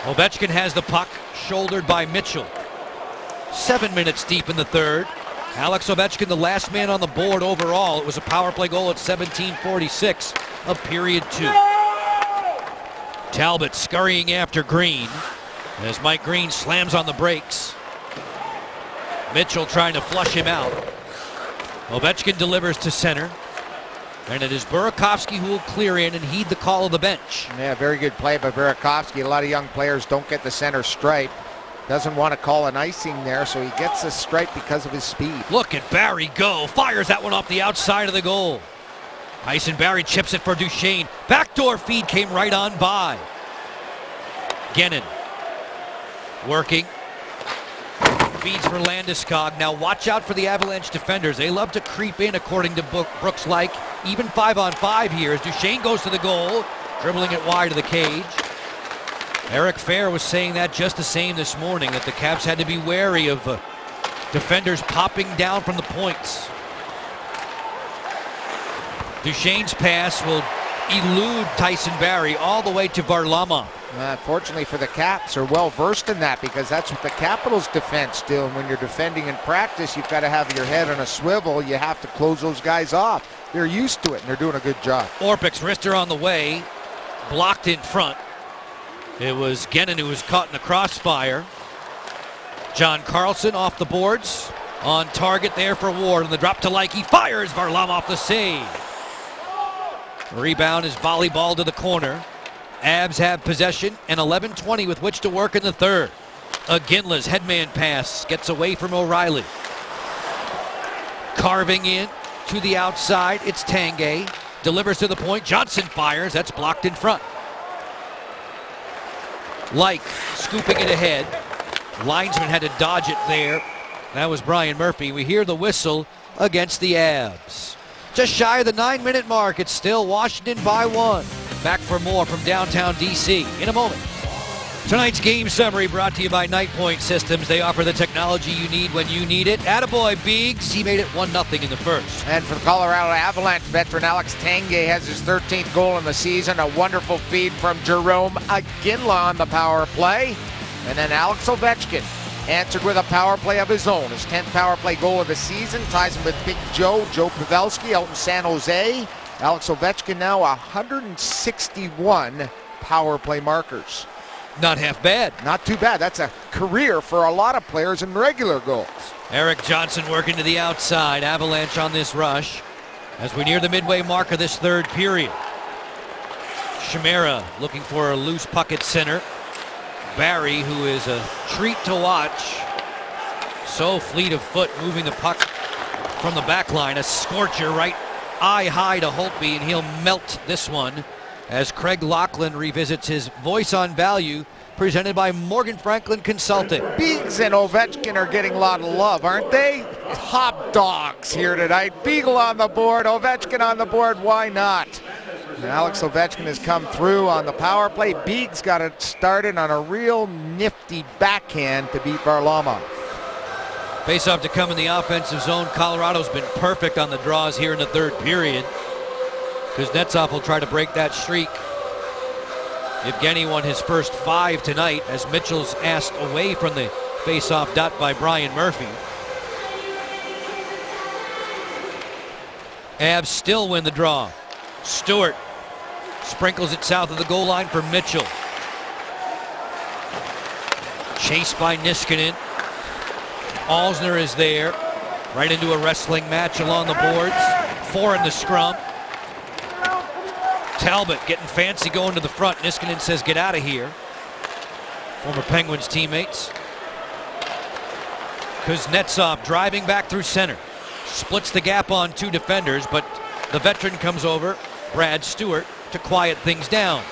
Ovechkin has the puck, shouldered by Mitchell. 7 minutes deep in the third. Alex Ovechkin, the last man on the board overall. It was a power play goal at 17:46 of period 2. Talbot scurrying after Green as Mike Green slams on the brakes. Mitchell trying to flush him out. Ovechkin delivers to center. And it is Burakovsky who will clear in and heed the call of the bench. Yeah, very good play by Burakovsky. A lot of young players don't get the center stripe. Doesn't want to call an icing there, so he gets the stripe because of his speed. Look at Barry go. Fires that one off the outside of the goal. Tyson Barry chips it for Duchene. Backdoor feed came right on by. Gennon working. Feeds for Landeskog. Now watch out for the Avalanche defenders. They love to creep in, according to Brooks Like. Even 5-on-5 here as Duchene goes to the goal, dribbling it wide of the cage. Eric Fair was saying that just the same this morning, that the Caps had to be wary of defenders popping down from the points. Duchene's pass will elude Tyson Barry all the way to Varlamov. Fortunately for the Caps, are well versed in that because that's what the Capitals defense do. And when you're defending in practice, you've got to have your head on a swivel. You have to close those guys off. They're used to it, and they're doing a good job. Orpik's wrister on the way, blocked in front. It was Gennon who was caught in the crossfire. John Carlson off the boards, on target there for Ward, and the drop to Likey fires. Varlamov the save. Rebound is volleyball to the corner. Avs have possession and 11:20 with which to work in the third. Iginla's headman pass gets away from O'Reilly. Carving in to the outside, it's Tanguay. Delivers to the point, Johnson fires, that's blocked in front. Like scooping it ahead. Linesman had to dodge it there. That was Brian Murphy. We hear the whistle against the Avs. Just shy of the 9-minute mark, it's still Washington by 1. Back for more from downtown DC in a moment. Tonight's game summary brought to you by Night Point Systems. They offer the technology you need when you need it. Attaboy Biggs, he made it 1-0 in the first. And for the Colorado Avalanche, veteran Alex Tanguay has his 13th goal in the season. A wonderful feed from Jerome Iginla on the power play. And then Alex Ovechkin answered with a power play of his own. His 10th power play goal of the season ties him with Big Joe Pavelski out in San Jose. Alex Ovechkin now 161 power play markers. Not half bad. Not too bad. That's a career for a lot of players in regular goals. Eric Johnson working to the outside. Avalanche on this rush as we near the midway mark of this third period. Chimera looking for a loose puck at center. Barry, who is a treat to watch. So fleet of foot moving the puck from the back line. A scorcher right eye high to Holtby, and he'll melt this one as Craig Laughlin revisits his voice on value presented by Morgan Franklin Consulting. Biggs and Ovechkin are getting a lot of love, aren't they? Top dogs here tonight. Beagle on the board, Ovechkin on the board, why not? And Alex Ovechkin has come through on the power play. Biggs got it started on a real nifty backhand to beat Varlamov. Face-off to come in the offensive zone. Colorado's been perfect on the draws here in the third period. Kuznetsov will try to break that streak. Evgeny won his first 5 tonight as Mitchell's asked away from the face-off dot by Brian Murphy. Avs still win the draw. Stewart sprinkles it south of the goal line for Mitchell. Chased by Niskanen. Alzner is there. Right into a wrestling match along the boards. 4 in the scrum. Talbot getting fancy going to the front. Niskanen says, get out of here. Former Penguins teammates. Kuznetsov driving back through center. Splits the gap on 2 defenders, but the veteran comes over, Brad Stewart, to quiet things down.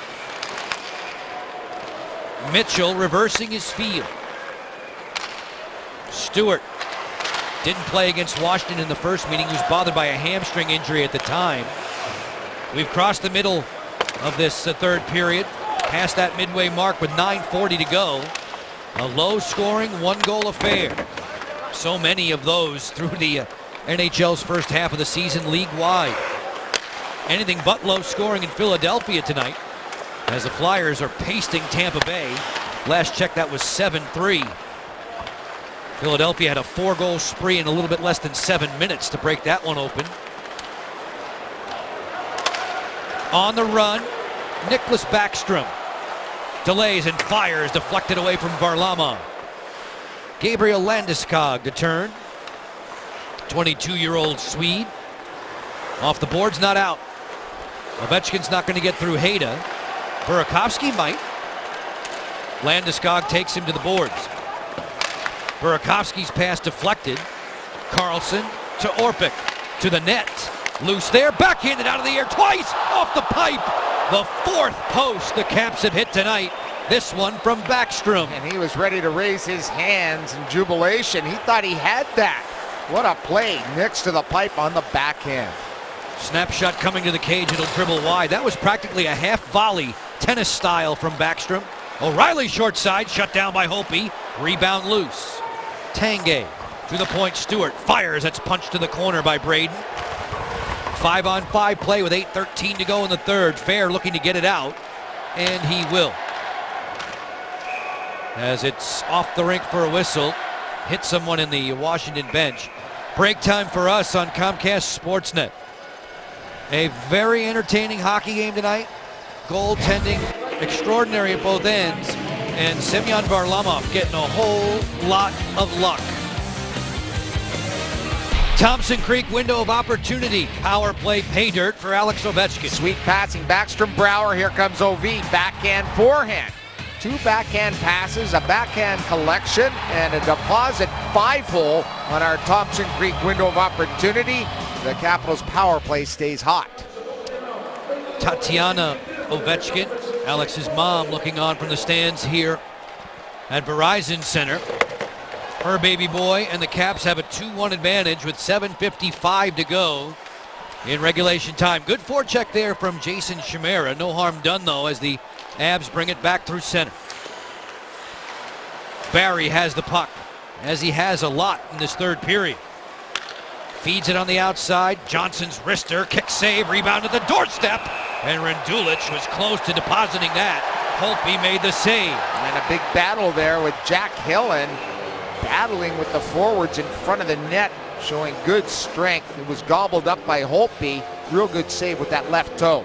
Mitchell reversing his field. Stewart didn't play against Washington in the first meeting. He was bothered by a hamstring injury at the time. We've crossed the middle of this third period, past that midway mark with 9:40 to go. A low-scoring, 1-goal affair. So many of those through the NHL's first half of the season league-wide. Anything but low scoring in Philadelphia tonight as the Flyers are pasting Tampa Bay. Last check, that was 7-3. Philadelphia had a 4-goal spree in a little bit less than 7 minutes to break that one open. On the run, Nicholas Backstrom delays and fires, deflected away from Varlamov. Gabriel Landeskog to turn. 22-year-old Swede. Off the boards, not out. Ovechkin's not going to get through Hayda. Burakovsky might. Landeskog takes him to the boards. Burakovsky's pass deflected. Carlson to Orpik. To the net. Loose there. Backhanded out of the air twice. Off the pipe. The 4th post the Caps have hit tonight. This one from Backstrom. And he was ready to raise his hands in jubilation. He thought he had that. What a play next to the pipe on the backhand. Snapshot coming to the cage. It'll dribble wide. That was practically a half volley, tennis style from Backstrom. O'Reilly short side, shut down by Holtby. Rebound loose. Tanguay to the point. Stewart fires. That's punched to the corner by Braden. 5-on-5 play with 8:13 to go in the third. Fair looking to get it out, and he will. As it's off the rink for a whistle. Hit someone in the Washington bench. Break time for us on Comcast Sportsnet. A very entertaining hockey game tonight. Goaltending extraordinary at both ends. And Semyon Varlamov getting a whole lot of luck. Thompson Creek window of opportunity. Power play pay dirt for Alex Ovechkin. Sweet passing. Backstrom Brower. Here comes OV. Backhand forehand. 2 backhand passes, a backhand collection, and a deposit 5-hole on our Thompson Creek window of opportunity. The Capitals power play stays hot. Tatiana Ovechkin, Alex's mom, looking on from the stands here at Verizon Center. Her baby boy and the Caps have a 2-1 advantage with 7:55 to go in regulation time. Good forecheck there from Jason Chimera. No harm done, though, as the Avs bring it back through center. Barry has the puck, as he has a lot in this third period. Feeds it on the outside. Johnson's wrister, kick save, rebound at the doorstep. And Rendulic was close to depositing that. Holtby made the save. And a big battle there with Jack Hillen battling with the forwards in front of the net, showing good strength. It was gobbled up by Holtby. Real good save with that left toe.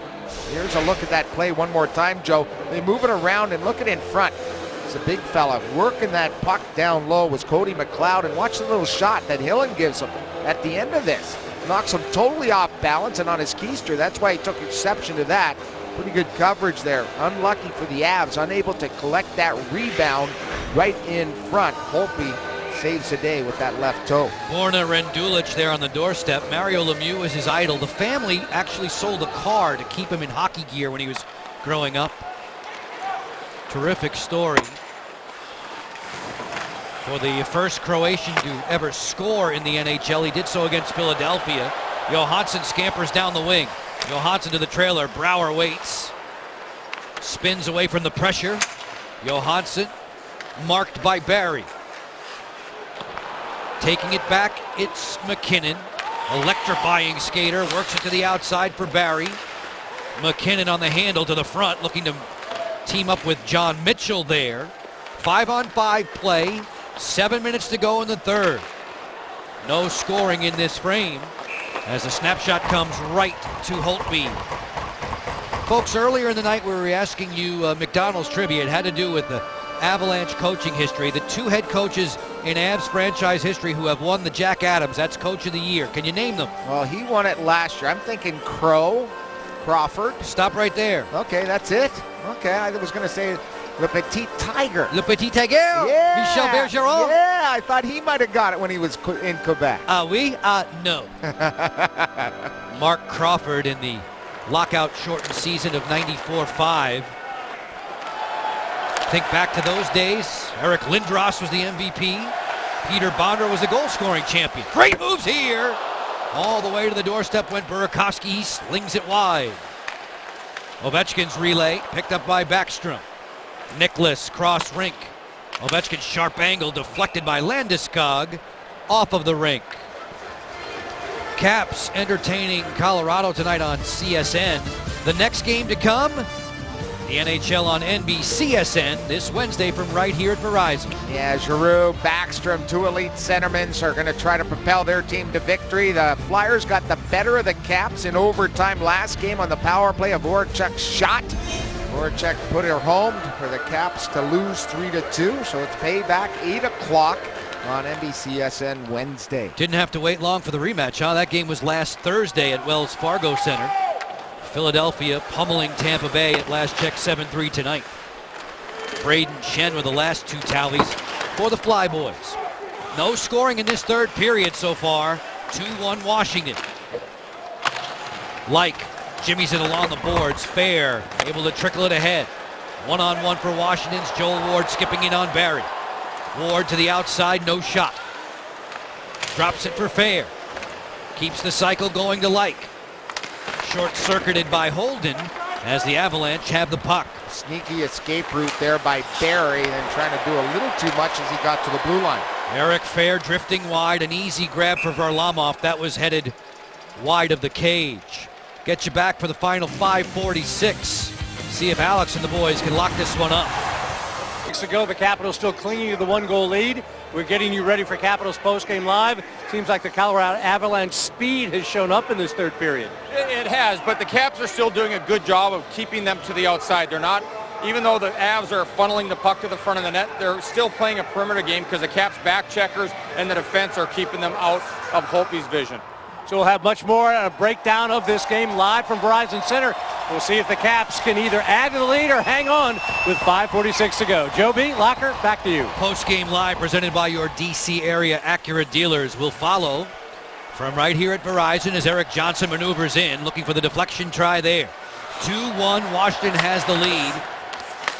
Here's a look at that play one more time, Joe. They move it around and look at in front. It's a big fella. Working that puck down low was Cody McLeod, and watch the little shot that Hillen gives him at the end of this. Knocks him totally off balance and on his keister. That's why he took exception to that. Pretty good coverage there. Unlucky for the Avs, unable to collect that rebound right in front. Holtby saves the day with that left toe. Borna Rendulic there on the doorstep. Mario Lemieux is his idol. The family actually sold a car to keep him in hockey gear when he was growing up. Terrific story. For the first Croatian to ever score in the NHL, he did so against Philadelphia. Johansson scampers down the wing. Johansson to the trailer. Brower waits. Spins away from the pressure. Johansson marked by Barry. Taking it back, it's McKinnon. Electrifying skater, works it to the outside for Barry. McKinnon on the handle to the front, looking to team up with John Mitchell there. 5-on-5 play, 7 minutes to go in the third. No scoring in this frame as the snapshot comes right to Holtby. Folks, earlier in the night we were asking you McDonald's trivia. It had to do with the Avalanche coaching history. The 2 head coaches in Avs franchise history who have won the Jack Adams. That's Coach of the Year. Can you name them? Well, he won it last year. I'm thinking Crawford. Stop right there. Okay, that's it. Okay, I was going to say Le Petit Tiger. Le Petit Tiger. Yeah. Michel Bergeron. Yeah, I thought he might have got it when he was in Quebec. Oui? No. Mark Crawford in the lockout shortened season of 94-5. Think back to those days. Eric Lindros was the MVP. Peter Bondra was the goal-scoring champion. Great moves here. All the way to the doorstep went Burakovsky. He slings it wide. Ovechkin's relay picked up by Backstrom. Nicholas cross rink. Ovechkin's sharp angle deflected by Landeskog off of the rink. Caps entertaining Colorado tonight on CSN. The next game to come, the NHL on NBCSN this Wednesday from right here at Verizon. Yeah, Giroux, Backstrom, 2 elite centermen are going to try to propel their team to victory. The Flyers got the better of the Caps in overtime last game on the power play. A Voracek shot. Voracek put her home for the Caps to lose 3-2. So it's payback, 8 o'clock on NBCSN Wednesday. Didn't have to wait long for the rematch, huh? That game was last Thursday at Wells Fargo Center. Philadelphia pummeling Tampa Bay at last check 7-3 tonight. Braden Shen with the last 2 tallies for the Flyboys. No scoring in this third period so far. 2-1 Washington. Like Jimmy's it along the boards. Fair able to trickle it ahead. 1-on-1 for Washington's Joel Ward skipping in on Barry. Ward to the outside, no shot. Drops it for Fair. Keeps the cycle going to Like. Short-circuited by Holden as the Avalanche have the puck. Sneaky escape route there by Barry, and trying to do a little too much as he got to the blue line. Eric Fair drifting wide, an easy grab for Varlamov. That was headed wide of the cage. Get you back for the final 5:46. See if Alex and the boys can lock this one up. Weeks ago, the Capitals still clinging to the 1-goal lead. We're getting you ready for Capitals postgame live. Seems like the Colorado Avalanche speed has shown up in this third period. It has, but the Caps are still doing a good job of keeping them to the outside. They're not even though the Avs are funneling the puck to the front of the net, they're still playing a perimeter game because the Caps back checkers and the defense are keeping them out of Holtby's vision. So we'll have much more a breakdown of this game live from Verizon Center. We'll see if the Caps can either add to the lead or hang on with 5:46 to go. Joe B. Locker, back to you. Post-game live presented by your DC area Acura dealers will follow from right here at Verizon as Eric Johnson maneuvers in, looking for the deflection try there. 2-1, Washington has the lead.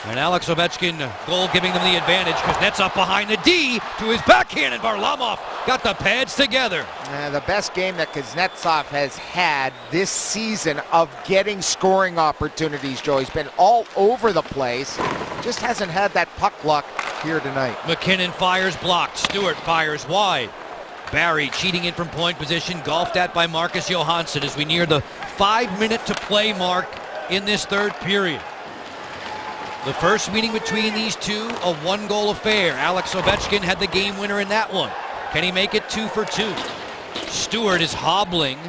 And Alex Ovechkin goal giving them the advantage. Kuznetsov behind the D to his backhand, and Varlamov got the pads together. The best game that Kuznetsov has had this season of getting scoring opportunities, Joe. He's been all over the place. Just hasn't had that puck luck here tonight. McKinnon fires blocked. Stewart fires wide. Barry cheating in from point position, golfed at by Marcus Johansson as we near the 5-minute to play mark in this third period. The first meeting between these two, a one-goal affair. Alex Ovechkin had the game winner in that one. Can he make it 2 for 2? Stewart is hobbling.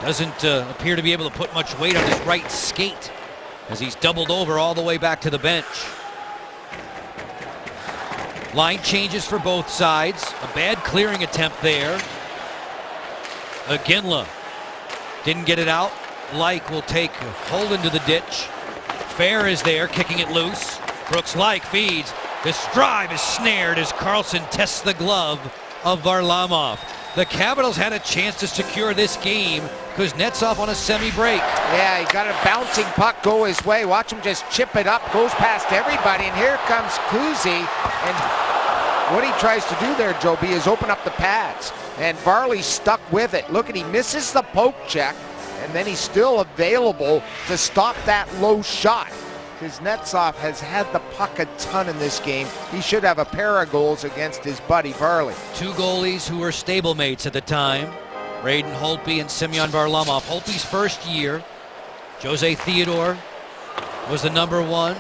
Doesn't appear to be able to put much weight on his right skate as he's doubled over all the way back to the bench. Line changes for both sides. A bad clearing attempt there. Iginla didn't get it out. Laich will take Holden to the ditch. Fair is there, kicking it loose. Brooks Laich feeds. This drive is snared as Carlson tests the glove of Varlamov. The Capitals had a chance to secure this game. Kuznetsov on a semi-break. Yeah, he got a bouncing puck go his way. Watch him just chip it up, goes past everybody, and here comes Kuzi. And what he tries to do there, Joe B, is open up the pads. And Varley stuck with it. Look at, he misses the poke check, and then he's still available to stop that low shot. Kuznetsov has had the puck a ton in this game. He should have a pair of goals against his buddy Varley. Two goalies who were stablemates at the time, Braden Holtby and Semyon Varlamov. Holtby's first year, Jose Theodore was the number one.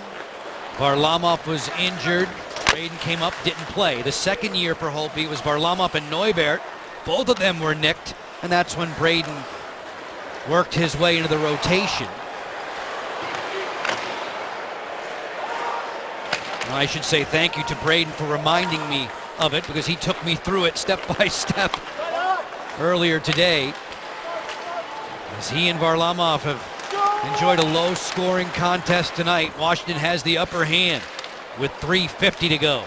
Varlamov was injured. Braden came up, didn't play. The second year for Holtby was Varlamov and Neubert. Both of them were nicked, and that's when Braden worked his way into the rotation. I should say thank you to Braden for reminding me of it, because he took me through it step by step earlier today. As he and Varlamov have enjoyed a low-scoring contest tonight, Washington has the upper hand with 3:50 to go.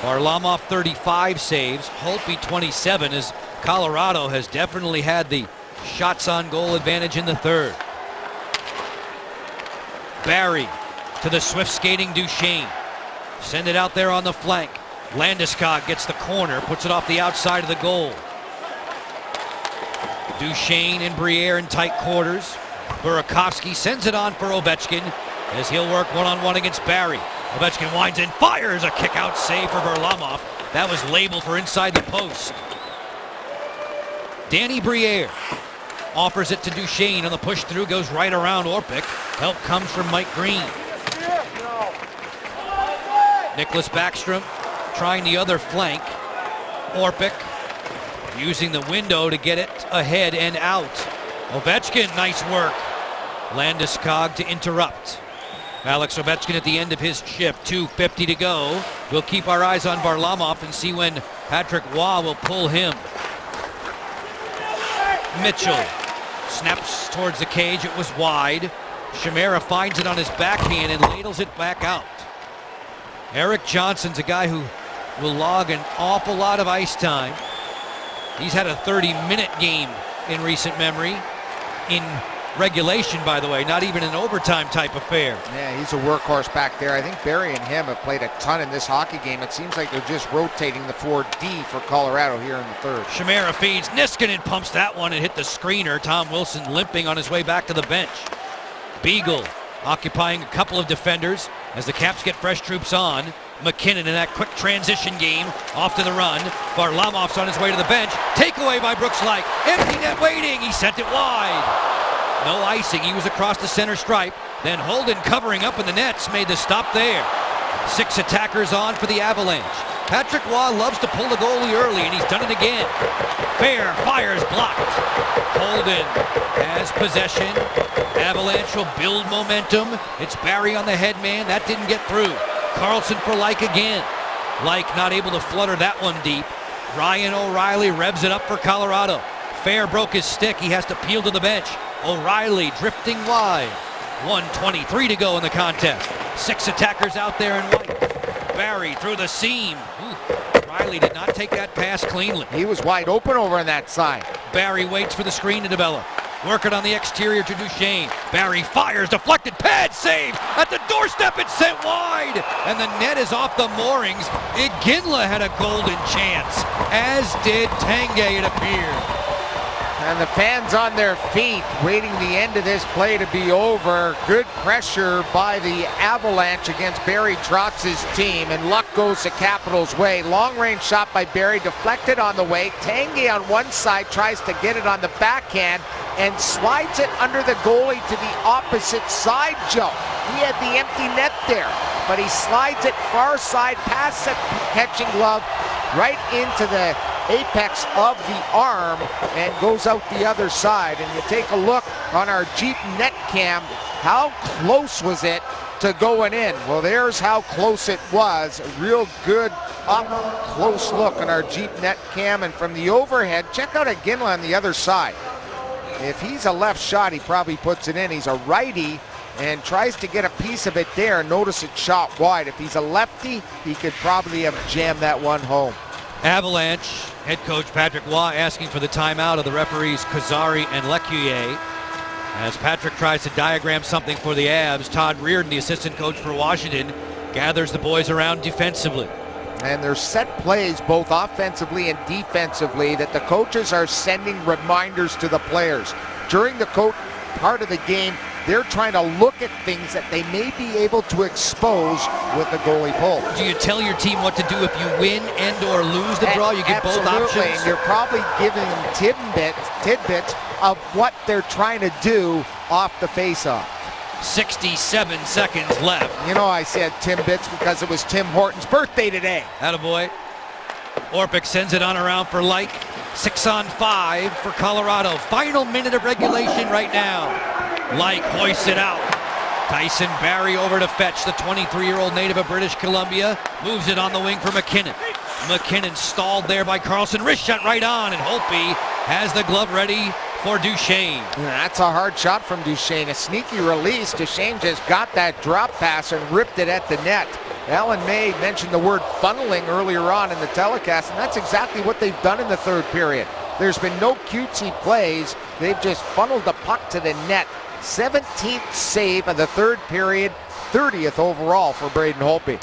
Varlamov 35 saves, Holtby 27, as Colorado has definitely had the shots on goal advantage in the third. Barry to the swift skating Duchesne. Send it out there on the flank. Landeskog gets the corner, puts it off the outside of the goal. Duchesne and Briere in tight quarters. Burakovsky sends it on for Ovechkin as he'll work one-on-one against Barry. Ovechkin winds in, fires a kick-out save for Varlamov. That was labeled for inside the post. Danny Briere offers it to Duchesne on the push through, goes right around Orpik. Help comes from Mike Green. Nicholas Backstrom trying the other flank. Orpik using the window to get it ahead and out. Ovechkin, nice work. Landeskog to interrupt. Alex Ovechkin at the end of his shift, 2:50 to go. We'll keep our eyes on Varlamov and see when Patrick Waugh will pull him. Mitchell snaps towards the cage, it was wide. Chimera finds it on his backhand and ladles it back out. Eric Johnson's a guy who will log an awful lot of ice time. He's had a 30-minute game in recent memory. In regulation, by the way, not even an overtime type affair. Yeah, he's a workhorse back there. I think Barry and him have played a ton in this hockey game. It seems like they're just rotating the 4D for Colorado here in the third. Chimera feeds. Niskanen pumps that one and hit the screener. Tom Wilson limping on his way back to the bench. Beagle occupying a couple of defenders as the Caps get fresh troops on. McKinnon in that quick transition game, off to the run. Varlamov's on his way to the bench. Takeaway by Brooks Laich. Empty net waiting. He sent it wide. No icing. He was across the center stripe. Then Holden covering up in the nets made the stop there. 6 attackers on for the Avalanche. Patrick Waugh loves to pull the goalie early, and he's done it again. Fair fires blocked. Golden has possession. Avalanche will build momentum. It's Barry on the head man. That didn't get through. Carlson for Like again. Like not able to flutter that one deep. Ryan O'Reilly revs it up for Colorado. Fair broke his stick. He has to peel to the bench. O'Reilly drifting wide. 1:23 to go in the contest. 6 attackers out there in white. Barry through the seam. O'Reilly did not take that pass cleanly. He was wide open over on that side. Barry waits for the screen to develop. Working on the exterior to Duchesne. Barry fires, deflected, pad save. At the doorstep, it's sent wide. And the net is off the moorings. Iginla had a golden chance, as did Tanguay, it appeared. And the fans on their feet waiting the end of this play to be over. Good pressure by the Avalanche against Barry Trotz's team, and luck goes the Capitals' way. Long range shot by Barry, deflected on the way. Tanguay on one side tries to get it on the backhand and slides it under the goalie to the opposite side, Joe. He had the empty net there, but he slides it far side past the catching glove right into the apex of the arm and goes out the other side. And you take a look on our Jeep net cam, how close was it to going in? Well, there's how close it was. A real good up close look on our Jeep net cam. And from the overhead, check out Iginla on the other side. If he's a left shot, he probably puts it in. He's a righty and tries to get a piece of it there. Notice it shot wide. If he's a lefty, he could probably have jammed that one home. Avalanche head coach Patrick Waugh asking for the timeout of the referees Kazari and Lecuyer. As Patrick tries to diagram something for the Avs, Todd Reardon, the assistant coach for Washington, gathers the boys around defensively. And there's set plays both offensively and defensively that the coaches are sending reminders to the players. During the part of the game, they're trying to look at things that they may be able to expose with the goalie pull. Do you tell your team what to do if you win and or lose the draw? You get both options? And you're probably giving them tidbits of what they're trying to do off the faceoff. 67 seconds left. You know, I said Timbits because it was Tim Horton's birthday today. Attaboy. Orpik sends it on around for Like. 6-on-5 for Colorado. Final minute of regulation right now. Like hoists it out. Tyson Barrie over to fetch. The 23-year-old native of British Columbia moves it on the wing for McKinnon. McKinnon stalled there by Carlson. Wrist shot right on, and Holtby has the glove ready for Duchesne. That's a hard shot from Duchesne. A sneaky release. Duchesne just got that drop pass and ripped it at the net. Alan May mentioned the word funneling earlier on in the telecast, and that's exactly what they've done in the third period. There's been no cutesy plays. They've just funneled the puck to the net. 17th save of the third period, 30th overall for Braden Holtby.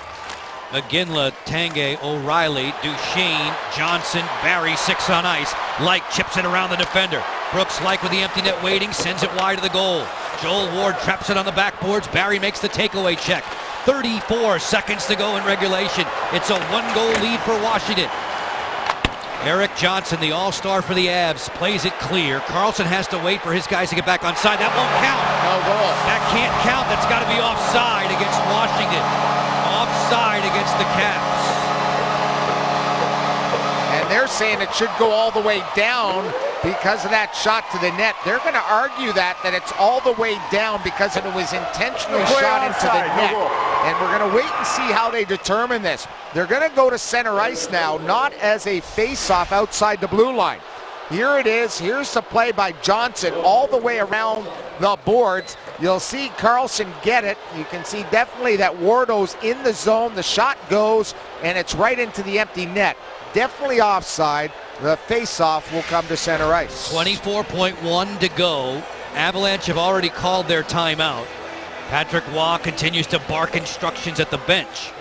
Iginla, Tanguay, O'Reilly, Duchesne, Johnson, Barrie, 6 on ice. Like chips it around the defender. Brooks Like with the empty net waiting, sends it wide of the goal. Joel Ward traps it on the backboards. Barrie makes the takeaway check. 34 seconds to go in regulation. It's a 1-goal lead for Washington. Eric Johnson, the all-star for the Avs, plays it clear. Carlson has to wait for his guys to get back on side. That won't count. No goal. That can't count. That's got to be offside against Washington. Offside against the Caps. And they're saying it should go all the way down because of that shot to the net. They're going to argue that it's all the way down because it was intentionally shot into the net. And we're going to wait and see how they determine this. They're going to go to center ice now, not as a face-off outside the blue line. Here it is. Here's the play by Johnson all the way around the boards. You'll see Carlson get it. You can see definitely that Wardo's in the zone. The shot goes, and it's right into the empty net. Definitely offside. The face-off will come to center ice. 24.1 to go. Avalanche have already called their timeout. Patrick Waugh continues to bark instructions at the bench.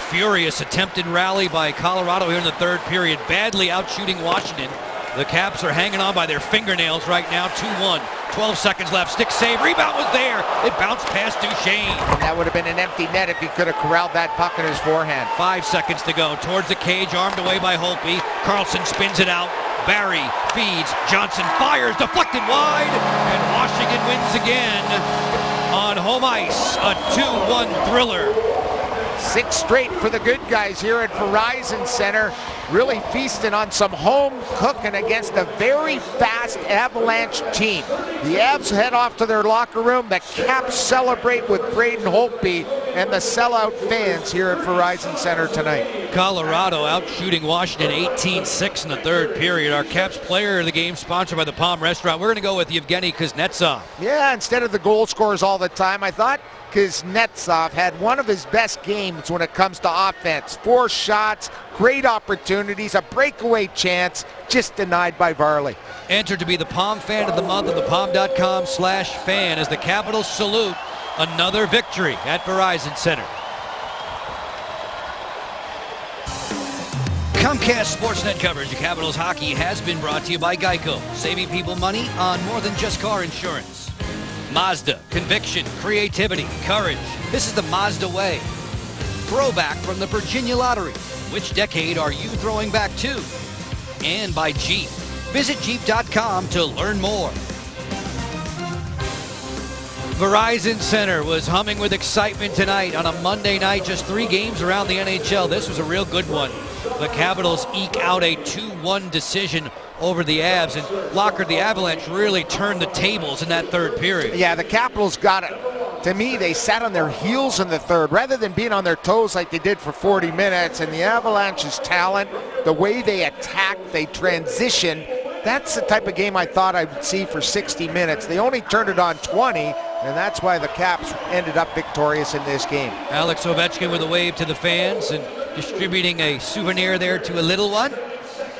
Furious attempted rally by Colorado here in the third period, badly outshooting Washington. The Caps are hanging on by their fingernails right now, 2-1. 12 seconds left, stick save, rebound was there. It bounced past Duchesne. And that would have been an empty net if he could have corralled that puck in his forehand. 5 seconds to go, towards the cage, armed away by Holtby. Carlson spins it out. Barrie feeds, Johnson fires, deflected wide, and Washington wins again on home ice. A 2-1 thriller. 6 straight for the good guys here at Verizon Center. Really feasting on some home cooking against a very fast Avalanche team. The Avs head off to their locker room. The Caps celebrate with Braden Holtby and the sellout fans here at Verizon Center tonight. Colorado out shooting Washington 18-6 in the third period. Our Caps player of the game, sponsored by the Palm Restaurant. We're going to go with Yevgeny Kuznetsov. Yeah, instead of the goal scorers all the time, I thought Kuznetsov had one of his best games when it comes to offense. 4 shots, great opportunities, a breakaway chance, just denied by Varley. Entered to be the Palm Fan of the Month at thepalm.com/fan as the Capitals salute another victory at Verizon Center. Comcast Sportsnet coverage of Capitals hockey has been brought to you by Geico, saving people money on more than just car insurance. Mazda, conviction, creativity, courage. This is the Mazda way. Throwback from the Virginia Lottery. Which decade are you throwing back to? And by Jeep. Visit Jeep.com to learn more. Verizon Center was humming with excitement tonight on a Monday night. Just 3 games around the NHL. This was a real good one. The Capitals eke out a 2-1 decision over the Avs, and Lockard, the Avalanche really turned the tables in that third period. Yeah, the Capitals got it. To me, they sat on their heels in the third rather than being on their toes like they did for 40 minutes. And the Avalanche's talent, the way they attack, they transition, that's the type of game I thought I would see for 60 minutes. They only turned it on 20, and that's why the Caps ended up victorious in this game. Alex Ovechkin with a wave to the fans and distributing a souvenir there to a little one.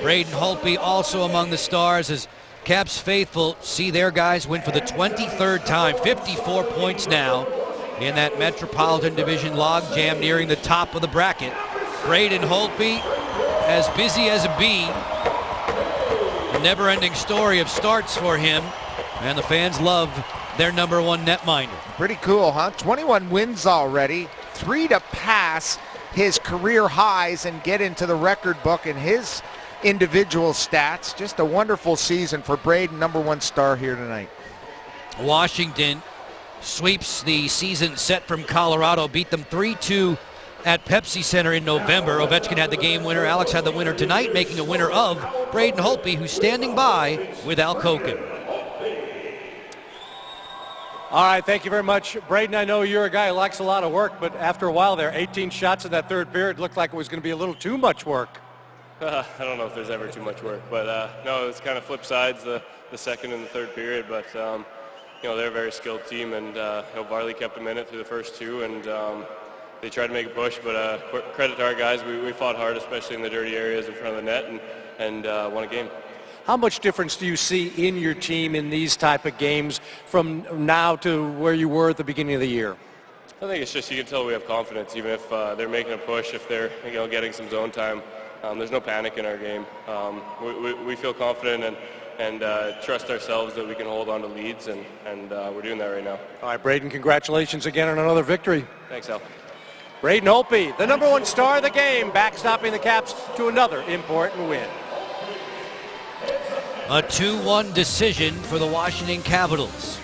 Braden Holtby also among the stars as Caps faithful see their guys win for the 23rd time. 54 points now in that Metropolitan Division logjam nearing the top of the bracket. Braden Holtby as busy as a bee. A never-ending story of starts for him, and the fans love their #1 netminder. Pretty cool, huh? 21 wins already, 3 to pass his career highs and get into the record book in his individual stats. Just a wonderful season for Braden, #1 star here tonight. Washington sweeps the season set from Colorado, beat them 3-2 at Pepsi Center in November. Ovechkin had the game winner. Alex had the winner tonight, making a winner of Braden Holtby, who's standing by with Al Koken. All right, thank you very much. Braden, I know you're a guy who likes a lot of work, but after a while there, 18 shots in that third period looked like it was going to be a little too much work. I don't know if there's ever too much work, but no, it's kind of flip sides the second and the third period. But you know, they're a very skilled team, and you know, Varley kept them in it through the first 2, and they tried to make a push. But credit to our guys, we fought hard, especially in the dirty areas in front of the net, and won a game. How much difference do you see in your team in these type of games from now to where you were at the beginning of the year? I think it's just you can tell we have confidence, even if they're making a push, if they're getting some zone time. There's no panic in our game. We feel confident and trust ourselves that we can hold on to leads, and we're doing that right now. All right, Braden, congratulations again on another victory. Thanks, Al. Braden Holtby, the #1 star of the game, backstopping the Caps to another important win. A 2-1 decision for the Washington Capitals.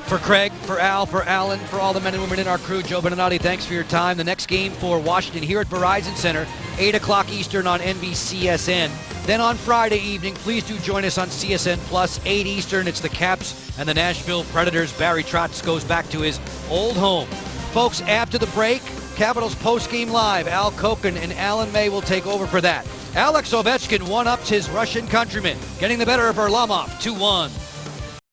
For Craig, for Al, for Alan, for all the men and women in our crew, Joe Beninati, thanks for your time. The next game for Washington here at Verizon Center, 8 o'clock Eastern on NBCSN. Then on Friday evening, please do join us on CSN Plus, 8 Eastern. It's the Caps and the Nashville Predators. Barry Trotz goes back to his old home. Folks, after the break, Capitals post-game live. Al Koken and Alan May will take over for that. Alex Ovechkin one-ups his Russian countryman, getting the better of Varlamov, 2-1.